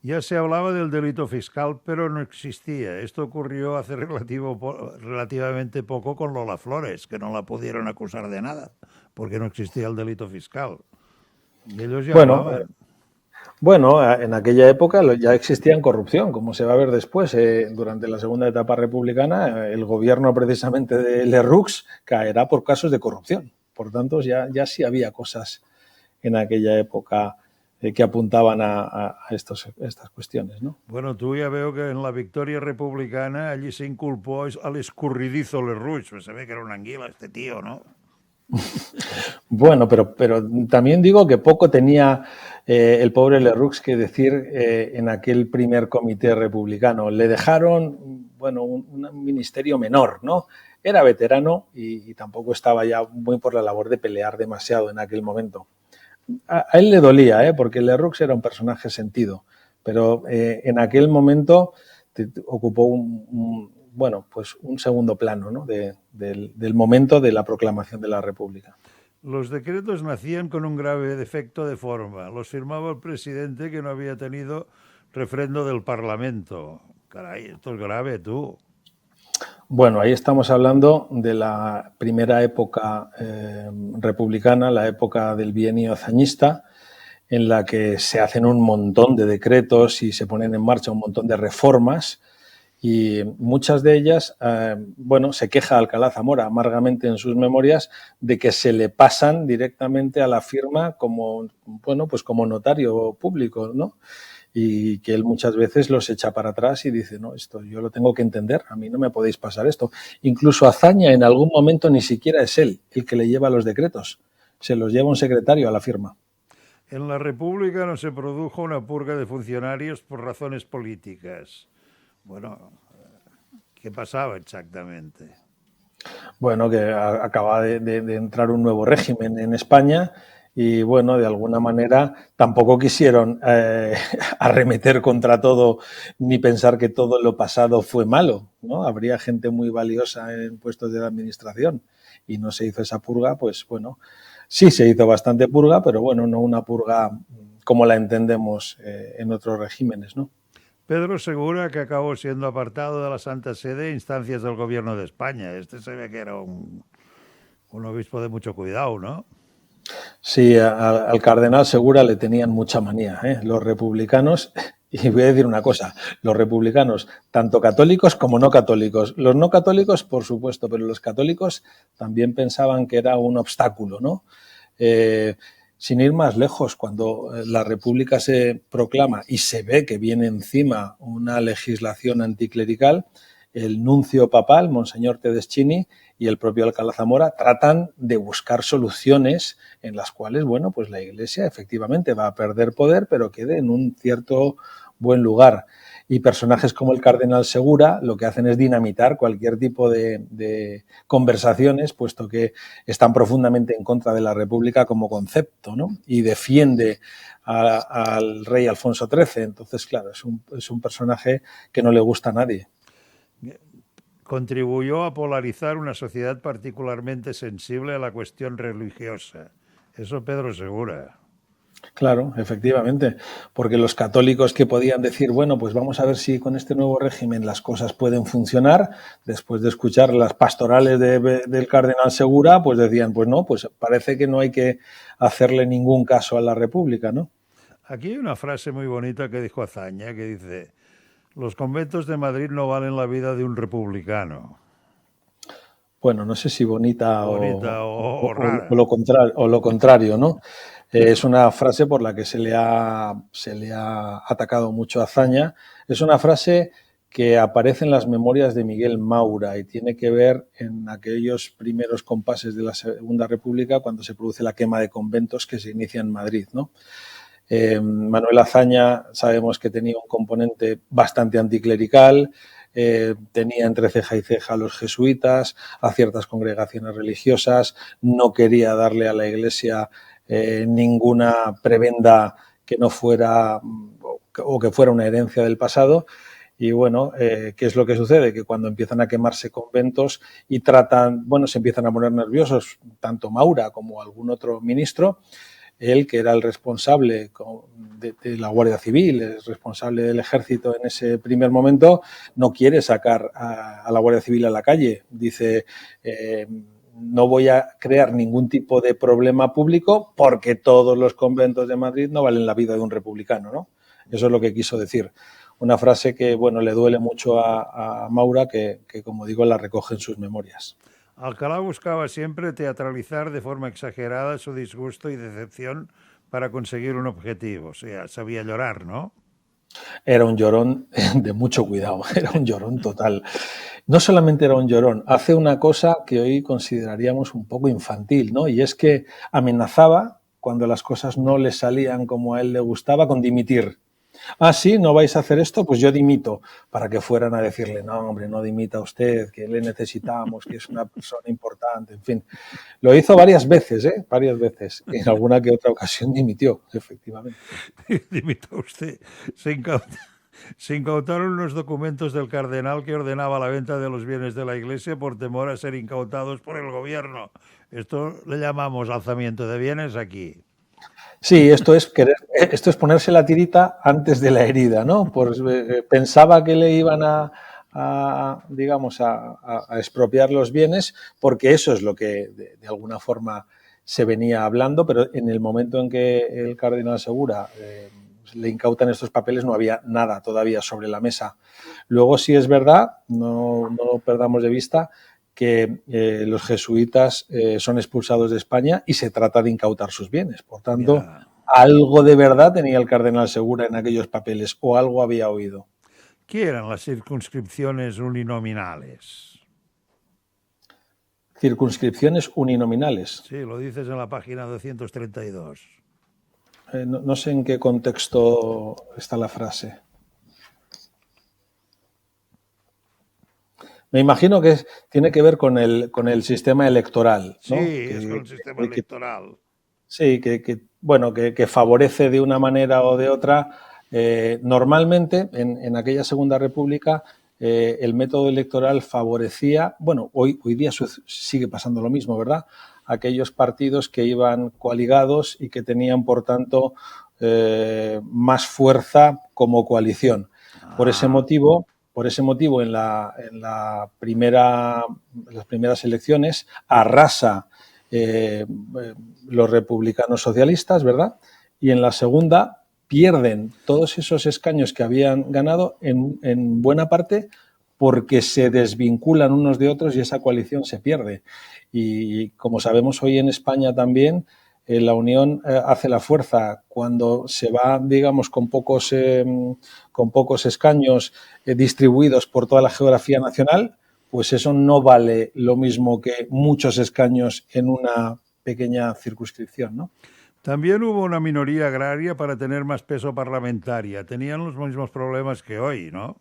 Ya se hablaba del delito fiscal, pero no existía. Esto ocurrió hace relativamente poco con Lola Flores, que no la pudieron acusar de nada, porque no existía el delito fiscal. Y ellos ya hablaban. Bueno, en aquella época ya existía corrupción, como se va a ver después. Durante la segunda etapa republicana, el gobierno precisamente de Lerroux caerá por casos de corrupción. Por tanto, ya sí había cosas en aquella época que apuntaban a estas cuestiones, ¿no? Bueno, tú ya veo que en la victoria republicana allí se inculpó al escurridizo Lerroux. Se ve que era una anguila este tío, ¿no? Bueno, pero también digo que poco tenía el pobre Lerroux que decir en aquel primer comité republicano. Le dejaron, bueno, un ministerio menor, ¿no? Era veterano y tampoco estaba ya muy por la labor de pelear demasiado en aquel momento. A él le dolía, porque Lerroux era un personaje sentido, pero en aquel momento ocupó un segundo plano, ¿no? del momento de la proclamación de la República. Los decretos nacían con un grave defecto de forma. Los firmaba el presidente que no había tenido refrendo del Parlamento. Caray, esto es grave, tú. Bueno, ahí estamos hablando de la primera época republicana, la época del bienio hazañista, en la que se hacen un montón de decretos y se ponen en marcha un montón de reformas y muchas de ellas, se queja Alcalá Zamora amargamente en sus memorias de que se le pasan directamente a la firma como notario público, ¿no? Y que él muchas veces los echa para atrás y dice, no, esto yo lo tengo que entender, a mí no me podéis pasar esto. Incluso Azaña en algún momento ni siquiera es él el que le lleva los decretos, se los lleva un secretario a la firma. En la República no se produjo una purga de funcionarios por razones políticas. Bueno, ¿qué pasaba exactamente? Bueno, que acaba de entrar un nuevo régimen en España y, bueno, de alguna manera tampoco quisieron arremeter contra todo ni pensar que todo lo pasado fue malo, ¿no? Habría gente muy valiosa en puestos de la administración y no se hizo esa purga, pues, bueno, sí se hizo bastante purga, pero, bueno, no una purga como la entendemos en otros regímenes, ¿no? Pedro Segura, que acabó siendo apartado de la Santa Sede a instancias del gobierno de España. Este se ve que era un obispo de mucho cuidado, ¿no? Sí, al cardenal Segura le tenían mucha manía, los republicanos, y voy a decir una cosa, los republicanos, tanto católicos como no católicos. Los no católicos, por supuesto, pero los católicos también pensaban que era un obstáculo, ¿no? Sin ir más lejos, cuando la República se proclama y se ve que viene encima una legislación anticlerical, el nuncio papal, Monseñor Tedeschini, y el propio Alcalá Zamora tratan de buscar soluciones en las cuales, bueno, pues la Iglesia efectivamente va a perder poder, pero quede en un cierto buen lugar. Y personajes como el cardenal Segura lo que hacen es dinamitar cualquier tipo de conversaciones, puesto que están profundamente en contra de la República como concepto, ¿no? Y defiende al rey Alfonso XIII. Entonces, claro, es un personaje que no le gusta a nadie. Contribuyó a polarizar una sociedad particularmente sensible a la cuestión religiosa. Eso Pedro Segura. Claro, efectivamente, porque los católicos que podían decir, bueno, pues vamos a ver si con este nuevo régimen las cosas pueden funcionar, después de escuchar las pastorales del cardenal Segura, pues decían, pues no, pues parece que no hay que hacerle ningún caso a la República, ¿no? Aquí hay una frase muy bonita que dijo Azaña, que dice, los conventos de Madrid no valen la vida de un republicano. Bueno, no sé si bonita Bonita o rara. o lo contrario, ¿no? Es una frase por la que se le ha atacado mucho a Azaña. Es una frase que aparece en las memorias de Miguel Maura y tiene que ver en aquellos primeros compases de la Segunda República cuando se produce la quema de conventos que se inicia en Madrid, ¿no? Manuel Azaña sabemos que tenía un componente bastante anticlerical, tenía entre ceja y ceja a los jesuitas, a ciertas congregaciones religiosas, no quería darle a la Iglesia ninguna prebenda que no fuera o que fuera una herencia del pasado. Y bueno, ¿qué es lo que sucede? Que cuando empiezan a quemarse conventos y tratan, bueno, se empiezan a poner nerviosos, tanto Maura como algún otro ministro, él, que era el responsable de la Guardia Civil, el responsable del Ejército en ese primer momento, no quiere sacar a la Guardia Civil a la calle. Dice, no voy a crear ningún tipo de problema público porque todos los conventos de Madrid no valen la vida de un republicano, ¿no? Eso es lo que quiso decir. Una frase que, bueno, le duele mucho a Maura, que, como digo, la recoge en sus memorias. Alcalá buscaba siempre teatralizar de forma exagerada su disgusto y decepción para conseguir un objetivo. O sea, sabía llorar, ¿no? Era un llorón de mucho cuidado, era un llorón total. No solamente era un llorón, hace una cosa que hoy consideraríamos un poco infantil, ¿no? Y es que amenazaba, cuando las cosas no le salían como a él le gustaba, con dimitir. Ah, sí, no vais a hacer esto, pues yo dimito, para que fueran a decirle, no, hombre, no dimita usted, que le necesitamos, que es una persona importante, en fin. Lo hizo varias veces, ¿eh? Varias veces. Y en alguna que otra ocasión dimitió, efectivamente. Dimita usted. Se incautaron los documentos del cardenal que ordenaba la venta de los bienes de la Iglesia por temor a ser incautados por el gobierno. Esto le llamamos alzamiento de bienes aquí. Sí, esto es ponerse la tirita antes de la herida, ¿no? Pensaba que le iban digamos, a expropiar los bienes, porque eso es lo que de alguna forma se venía hablando, pero en el momento en que el cardenal Segura le incautan estos papeles no había nada todavía sobre la mesa. Luego, sí es verdad, no perdamos de vista que los jesuitas son expulsados de España y se trata de incautar sus bienes. Por tanto, Ya. algo de verdad tenía el cardenal Segura en aquellos papeles o algo había oído. ¿Qué eran las circunscripciones uninominales? Circunscripciones uninominales. Sí, lo dices en la página 232. No sé en qué contexto está la frase. Me imagino que tiene que ver con el sistema electoral, Sí, ¿no? es con el sistema electoral. Sí, que favorece de una manera o de otra. Normalmente, en aquella Segunda República, el método electoral favorecía, bueno, hoy día sigue pasando lo mismo, ¿verdad? Aquellos partidos que iban coaligados y que tenían, por tanto, más fuerza como coalición. Por ese motivo, en las primeras elecciones, arrasa los republicanos socialistas, ¿verdad? Y en la segunda pierden todos esos escaños que habían ganado en buena parte porque se desvinculan unos de otros y esa coalición se pierde. Y como sabemos hoy en España también, la unión hace la fuerza. Cuando se va, digamos, con pocos escaños distribuidos por toda la geografía nacional, pues eso no vale lo mismo que muchos escaños en una pequeña circunscripción, ¿no? También hubo una minoría agraria para tener más peso parlamentaria. Tenían los mismos problemas que hoy, ¿no?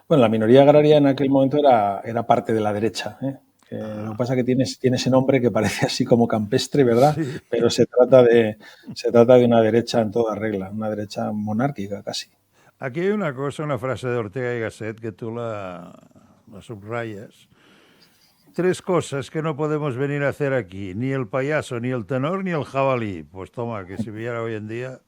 Bueno, la minoría agraria en aquel momento era parte de la derecha, ¿eh? Lo que pasa es que tiene ese nombre que parece así como campestre, ¿verdad? Sí. Pero se trata de una derecha en toda regla, una derecha monárquica casi. Aquí hay una cosa, una frase de Ortega y Gasset que tú la subrayas. 3 cosas que no podemos venir a hacer aquí, ni el payaso, ni el tenor, ni el jabalí. Pues toma, que si viera hoy en día...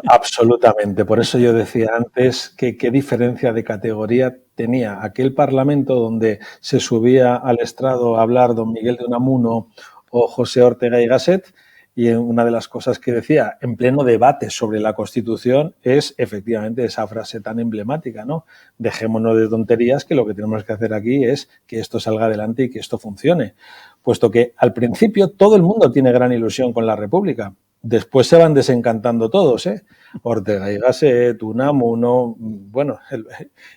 Absolutamente. Por eso yo decía antes que qué diferencia de categoría tenía aquel Parlamento donde se subía al estrado a hablar don Miguel de Unamuno o José Ortega y Gasset, y una de las cosas que decía en pleno debate sobre la Constitución es efectivamente esa frase tan emblemática, ¿no? Dejémonos de tonterías, que lo que tenemos que hacer aquí es que esto salga adelante y que esto funcione. Puesto que al principio todo el mundo tiene gran ilusión con la República. Después se van desencantando todos, ¿eh? Ortega y Gasset, Unamuno, bueno,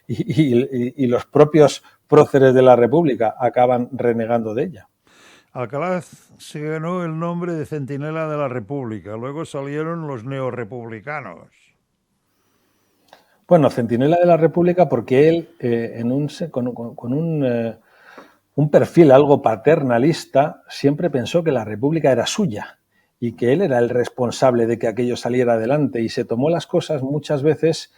y los propios próceres de la República acaban renegando de ella. Alcalá se ganó el nombre de Centinela de la República, luego salieron los neorrepublicanos. Bueno, Centinela de la República porque él, con un perfil algo paternalista, siempre pensó que la República era suya y que él era el responsable de que aquello saliera adelante, y se tomó las cosas muchas veces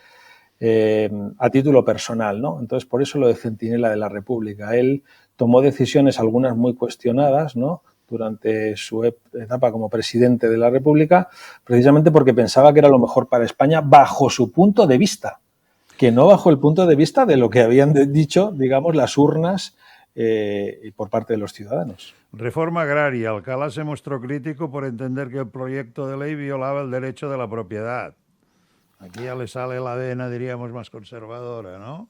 a título personal, ¿no? Entonces, por eso lo de Centinela de la República. Él tomó decisiones, algunas muy cuestionadas, ¿no?, durante su etapa como presidente de la República, precisamente porque pensaba que era lo mejor para España bajo su punto de vista, que no bajo el punto de vista de lo que habían dicho, digamos, las urnas por parte de los ciudadanos. Reforma agraria. Alcalá se mostró crítico por entender que el proyecto de ley violaba el derecho de la propiedad. Aquí ya le sale la vena, diríamos, más conservadora, ¿no?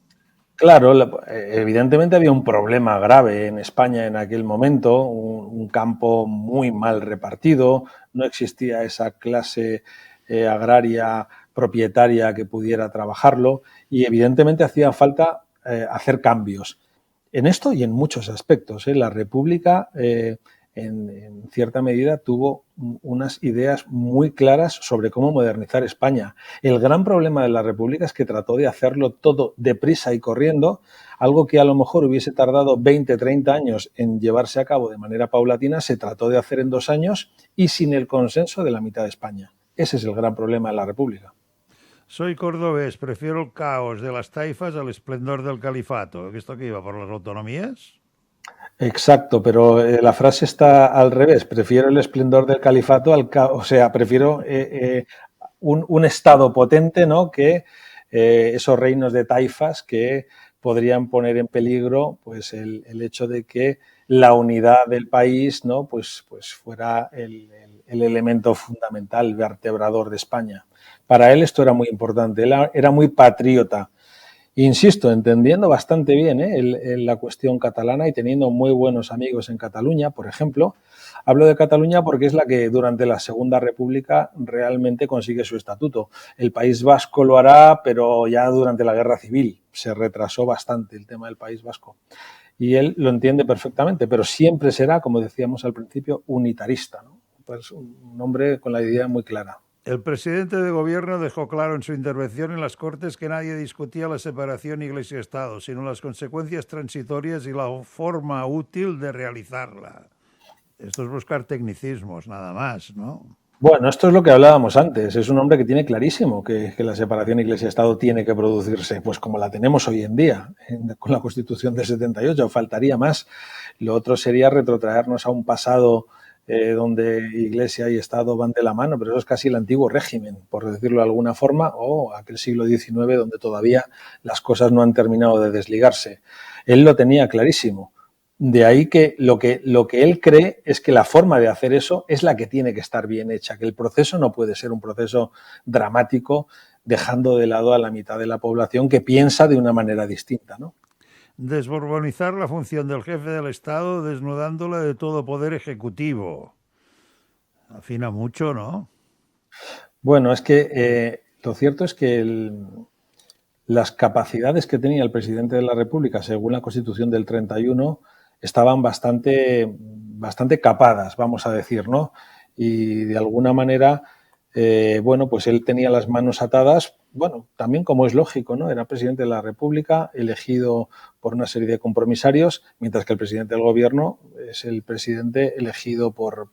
Claro, evidentemente había un problema grave en España en aquel momento, un campo muy mal repartido, no existía esa clase agraria propietaria que pudiera trabajarlo, y evidentemente hacía falta hacer cambios. En esto y en muchos aspectos, la República en cierta medida tuvo unas ideas muy claras sobre cómo modernizar España. El gran problema de la República es que trató de hacerlo todo deprisa y corriendo, algo que a lo mejor hubiese tardado 20, 30 años en llevarse a cabo de manera paulatina, se trató de hacer en 2 años y sin el consenso de la mitad de España. Ese es el gran problema de la República. Soy cordobés, prefiero el caos de las taifas al esplendor del califato. ¿Esto qué iba por las autonomías? Exacto, pero la frase está al revés. Prefiero el esplendor del califato al caos. O sea, prefiero un estado potente, ¿no?, que esos reinos de taifas que podrían poner en peligro, pues, el hecho de que la unidad del país, ¿no?, pues fuera el elemento fundamental, vertebrador de España. Para él esto era muy importante. Él era muy patriota. Insisto, entendiendo bastante bien la cuestión catalana y teniendo muy buenos amigos en Cataluña, por ejemplo. Hablo de Cataluña porque es la que durante la Segunda República realmente consigue su estatuto. El País Vasco lo hará, pero ya durante la Guerra Civil se retrasó bastante el tema del País Vasco. Y él lo entiende perfectamente, pero siempre será, como decíamos al principio, unitarista, ¿no? Pues un hombre con la idea muy clara. El presidente de gobierno dejó claro en su intervención en las Cortes que nadie discutía la separación Iglesia-Estado, sino las consecuencias transitorias y la forma útil de realizarla. Esto es buscar tecnicismos, nada más, ¿no? Bueno, esto es lo que hablábamos antes. Es un hombre que tiene clarísimo que la separación Iglesia-Estado tiene que producirse, pues como la tenemos hoy en día, con la Constitución del 78, faltaría más. Lo otro sería retrotraernos a un pasado donde Iglesia y Estado van de la mano, pero eso es casi el antiguo régimen, por decirlo de alguna forma, o aquel siglo XIX donde todavía las cosas no han terminado de desligarse. Él lo tenía clarísimo. De ahí que lo que él cree es que la forma de hacer eso es la que tiene que estar bien hecha, que el proceso no puede ser un proceso dramático dejando de lado a la mitad de la población que piensa de una manera distinta, ¿no? Desborbonizar la función del jefe del Estado desnudándola de todo poder ejecutivo. Afina mucho, ¿no? Bueno, es que lo cierto es que las capacidades que tenía el presidente de la República, según la Constitución del 31, estaban bastante capadas, vamos a decir, ¿no? Y de alguna manera, bueno, pues él tenía las manos atadas, bueno, también como es lógico, ¿no? Era presidente de la República, elegido por una serie de compromisarios, mientras que el presidente del gobierno es el presidente elegido por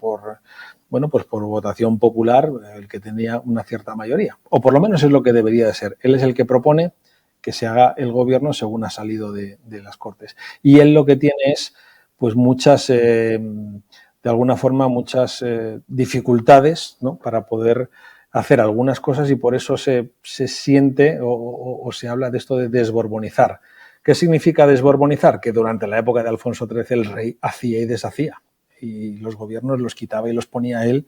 votación popular, el que tenía una cierta mayoría. O por lo menos es lo que debería de ser. Él es el que propone que se haga el gobierno según ha salido de las Cortes. Y él lo que tiene es, pues muchas, de alguna forma, muchas dificultades, ¿no?, para poder hacer algunas cosas, y por eso se siente o se habla de esto de desborbonizar. ¿Qué significa desborbonizar? Que durante la época de Alfonso XIII el rey hacía y deshacía, y los gobiernos los quitaba y los ponía él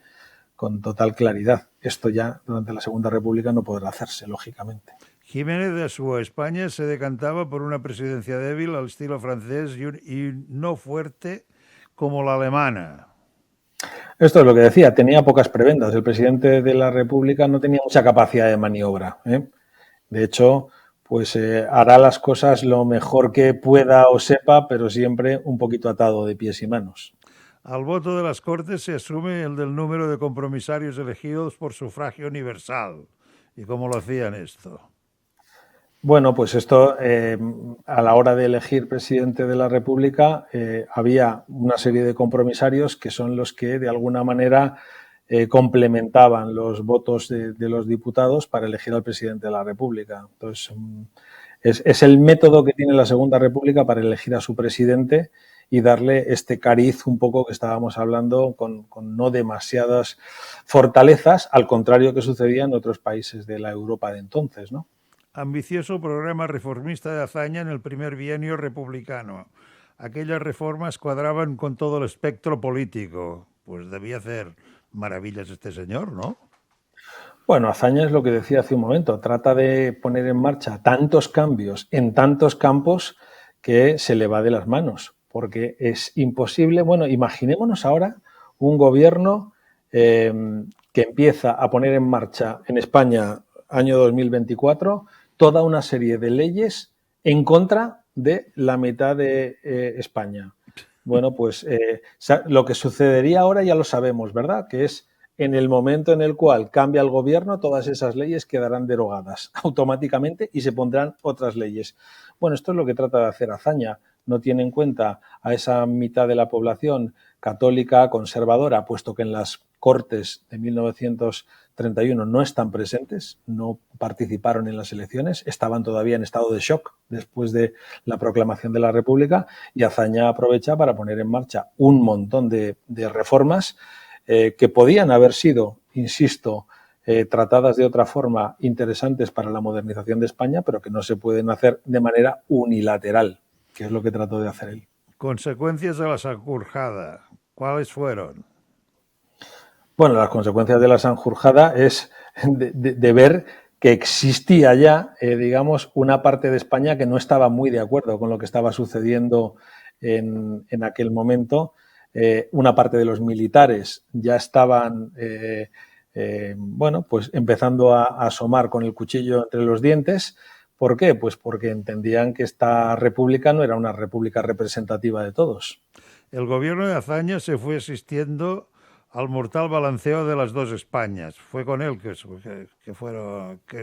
con total claridad. Esto ya durante la Segunda República no podrá hacerse, lógicamente. Jiménez de Asúa, España se decantaba por una presidencia débil al estilo francés y no fuerte como la alemana. Esto es lo que decía, tenía pocas prebendas. El presidente de la República no tenía mucha capacidad de maniobra, ¿eh? De hecho, pues hará las cosas lo mejor que pueda o sepa, pero siempre un poquito atado de pies y manos. Al voto de las Cortes se asume el del número de compromisarios elegidos por sufragio universal. ¿Y cómo lo hacían esto? Bueno, pues esto, a la hora de elegir presidente de la República, había una serie de compromisarios que son los que, de alguna manera, complementaban los votos de los diputados para elegir al presidente de la República. Entonces, es el método que tiene la Segunda República para elegir a su presidente y darle este cariz un poco que estábamos hablando, con no demasiadas fortalezas, al contrario que sucedía en otros países de la Europa de entonces, ¿no? Ambicioso programa reformista de Azaña en el primer bienio republicano. Aquellas reformas cuadraban con todo el espectro político. Pues debía hacer maravillas este señor, ¿no? Bueno, Azaña es lo que decía hace un momento, trata de poner en marcha tantos cambios en tantos campos que se le va de las manos, porque es imposible. Bueno, imaginémonos ahora un gobierno que empieza a poner en marcha en España, año 2024, toda una serie de leyes en contra de la mitad de España. Bueno, pues lo que sucedería ahora ya lo sabemos, ¿verdad? Que es, en el momento en el cual cambia el gobierno, todas esas leyes quedarán derogadas automáticamente y se pondrán otras leyes. Bueno, esto es lo que trata de hacer Azaña. No tiene en cuenta a esa mitad de la población católica, conservadora, puesto que en las Cortes de 1931 no están presentes, no participaron en las elecciones, estaban todavía en estado de shock después de la proclamación de la República, y Azaña aprovecha para poner en marcha un montón de reformas que podían haber sido, insisto, tratadas de otra forma, interesantes para la modernización de España, pero que no se pueden hacer de manera unilateral, que es lo que trató de hacer él. Consecuencias de la Sanjurjada, ¿cuáles fueron? Bueno, las consecuencias de la Sanjurjada es de ver que existía ya, digamos, una parte de España que no estaba muy de acuerdo con lo que estaba sucediendo en aquel momento. Una parte de los militares ya estaban, bueno, pues empezando a asomar con el cuchillo entre los dientes. ¿Por qué? Pues porque entendían que esta república no era una república representativa de todos. El gobierno de Azaña se fue asistiendo al mortal balanceo de las dos Españas. Fue con él que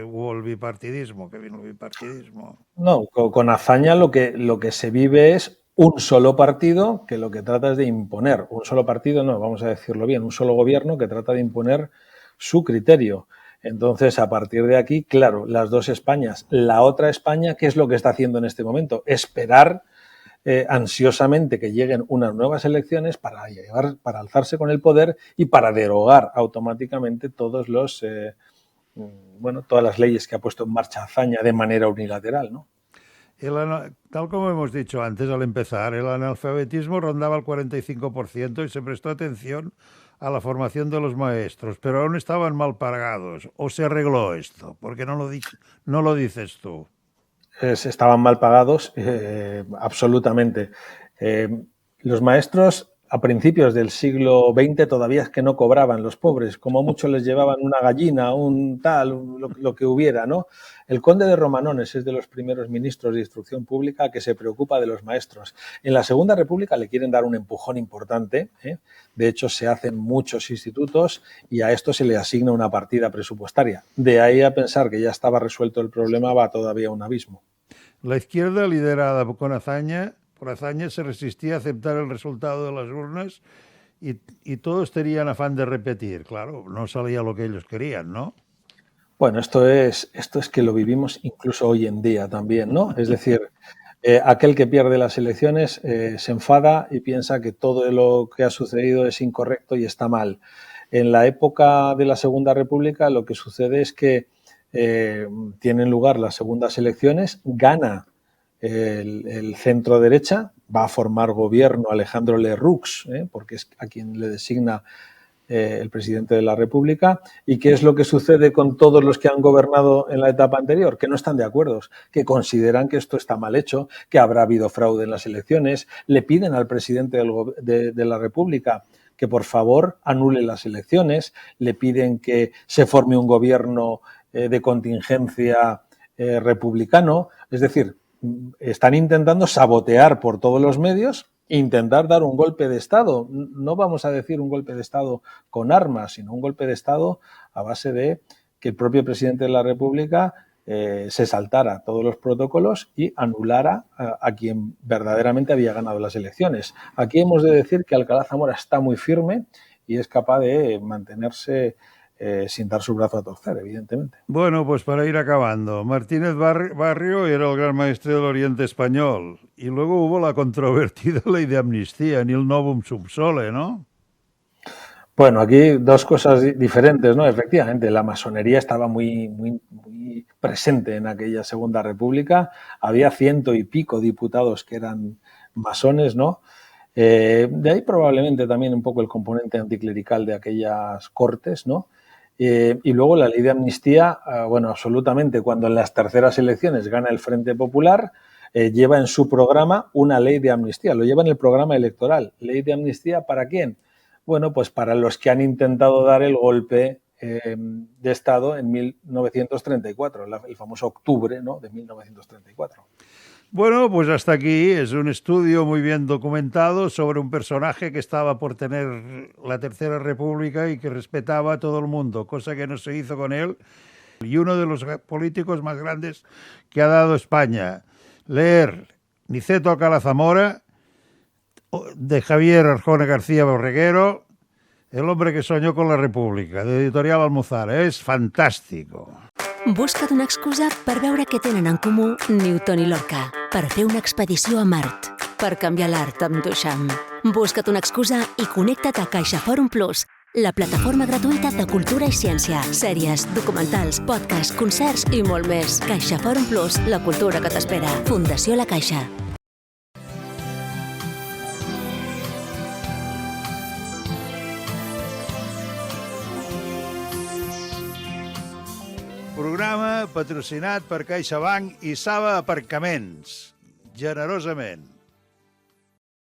hubo el bipartidismo, que vino el bipartidismo. No, con Azaña lo que se vive es un solo partido que lo que trata es de imponer. Un solo partido, no, vamos a decirlo bien, un solo gobierno que trata de imponer su criterio. Entonces, a partir de aquí, claro, las dos Españas. La otra España, ¿qué es lo que está haciendo en este momento? Esperar ansiosamente que lleguen unas nuevas elecciones para alzarse con el poder y para derogar automáticamente todas las leyes que ha puesto en marcha Azaña de manera unilateral, ¿no? Tal como hemos dicho antes al empezar, el analfabetismo rondaba el 45% y se prestó atención a la formación de los maestros, pero aún estaban mal pagados. ¿O se arregló esto? Porque no lo dices tú. Estaban mal pagados, absolutamente. Los maestros a principios del siglo XX todavía es que no cobraban los pobres, como mucho les llevaban una gallina, un tal, lo que hubiera, ¿no? El conde de Romanones es de los primeros ministros de Instrucción Pública que se preocupa de los maestros. En la Segunda República le quieren dar un empujón importante, ¿eh? De hecho, se hacen muchos institutos y a esto se le asigna una partida presupuestaria. De ahí a pensar que ya estaba resuelto el problema va todavía un abismo. La izquierda, liderada por Azaña, se resistía a aceptar el resultado de las urnas y todos tenían afán de repetir. Claro, no salía lo que ellos querían, ¿no? Bueno, esto es que lo vivimos incluso hoy en día también, ¿no? Es decir, aquel que pierde las elecciones se enfada y piensa que todo lo que ha sucedido es incorrecto y está mal. En la época de la Segunda República lo que sucede es que tienen lugar las segundas elecciones, gana el centro derecha, va a formar gobierno Alejandro Lerroux, porque es a quien le designa el presidente de la República. ¿Y qué es lo que sucede con todos los que han gobernado en la etapa anterior? Que no están de acuerdo, que consideran que esto está mal hecho, que habrá habido fraude en las elecciones, le piden al presidente de la República que por favor anule las elecciones, le piden que se forme un gobierno de contingencia republicano. Es decir, están intentando sabotear por todos los medios, intentar dar un golpe de Estado. No vamos a decir un golpe de Estado con armas, sino un golpe de Estado a base de que el propio presidente de la República se saltara todos los protocolos y anulara a quien verdaderamente había ganado las elecciones. Aquí hemos de decir que Alcalá Zamora está muy firme y es capaz de mantenerse sin dar su brazo a torcer, evidentemente. Bueno, pues para ir acabando, Martínez Barrio era el gran maestre del Oriente Español y luego hubo la controvertida ley de amnistía, nil novum sub sole, ¿no? Bueno, aquí dos cosas diferentes, ¿no? Efectivamente, la masonería estaba muy presente en aquella Segunda República. Había 100 y pico diputados que eran masones, ¿no? De ahí probablemente también un poco el componente anticlerical de aquellas cortes, ¿no? Y luego la ley de amnistía, bueno, absolutamente, cuando en las terceras elecciones gana el Frente Popular, lleva en su programa una ley de amnistía, lo lleva en el programa electoral. ¿Ley de amnistía para quién? Bueno, pues para los que han intentado dar el golpe de Estado en 1934, el famoso octubre, ¿no?, de 1934. Bueno, pues hasta aquí es un estudio muy bien documentado sobre un personaje que estaba por tener la Tercera República y que respetaba a todo el mundo, cosa que no se hizo con él, y uno de los políticos más grandes que ha dado España. Leer Niceto Alcalá Zamora, de Javier Arjona García Borreguero, El hombre que soñó con la República, de Editorial Almuzara. És fantàstico. Busca't una excusa per veure què tenen en comú Newton i Lorca, per fer una expedició a Mart, per canviar l'art amb Duchamp. Busca't una excusa i connecta't a CaixaForum Plus, la plataforma gratuïta de cultura i ciència, sèries, documentals, podcasts, concerts i molt més. CaixaForum Plus, la cultura que t'espera. Fundació La Caixa. Programa patrocinat per CaixaBank i Saba Aparcaments. Generosament.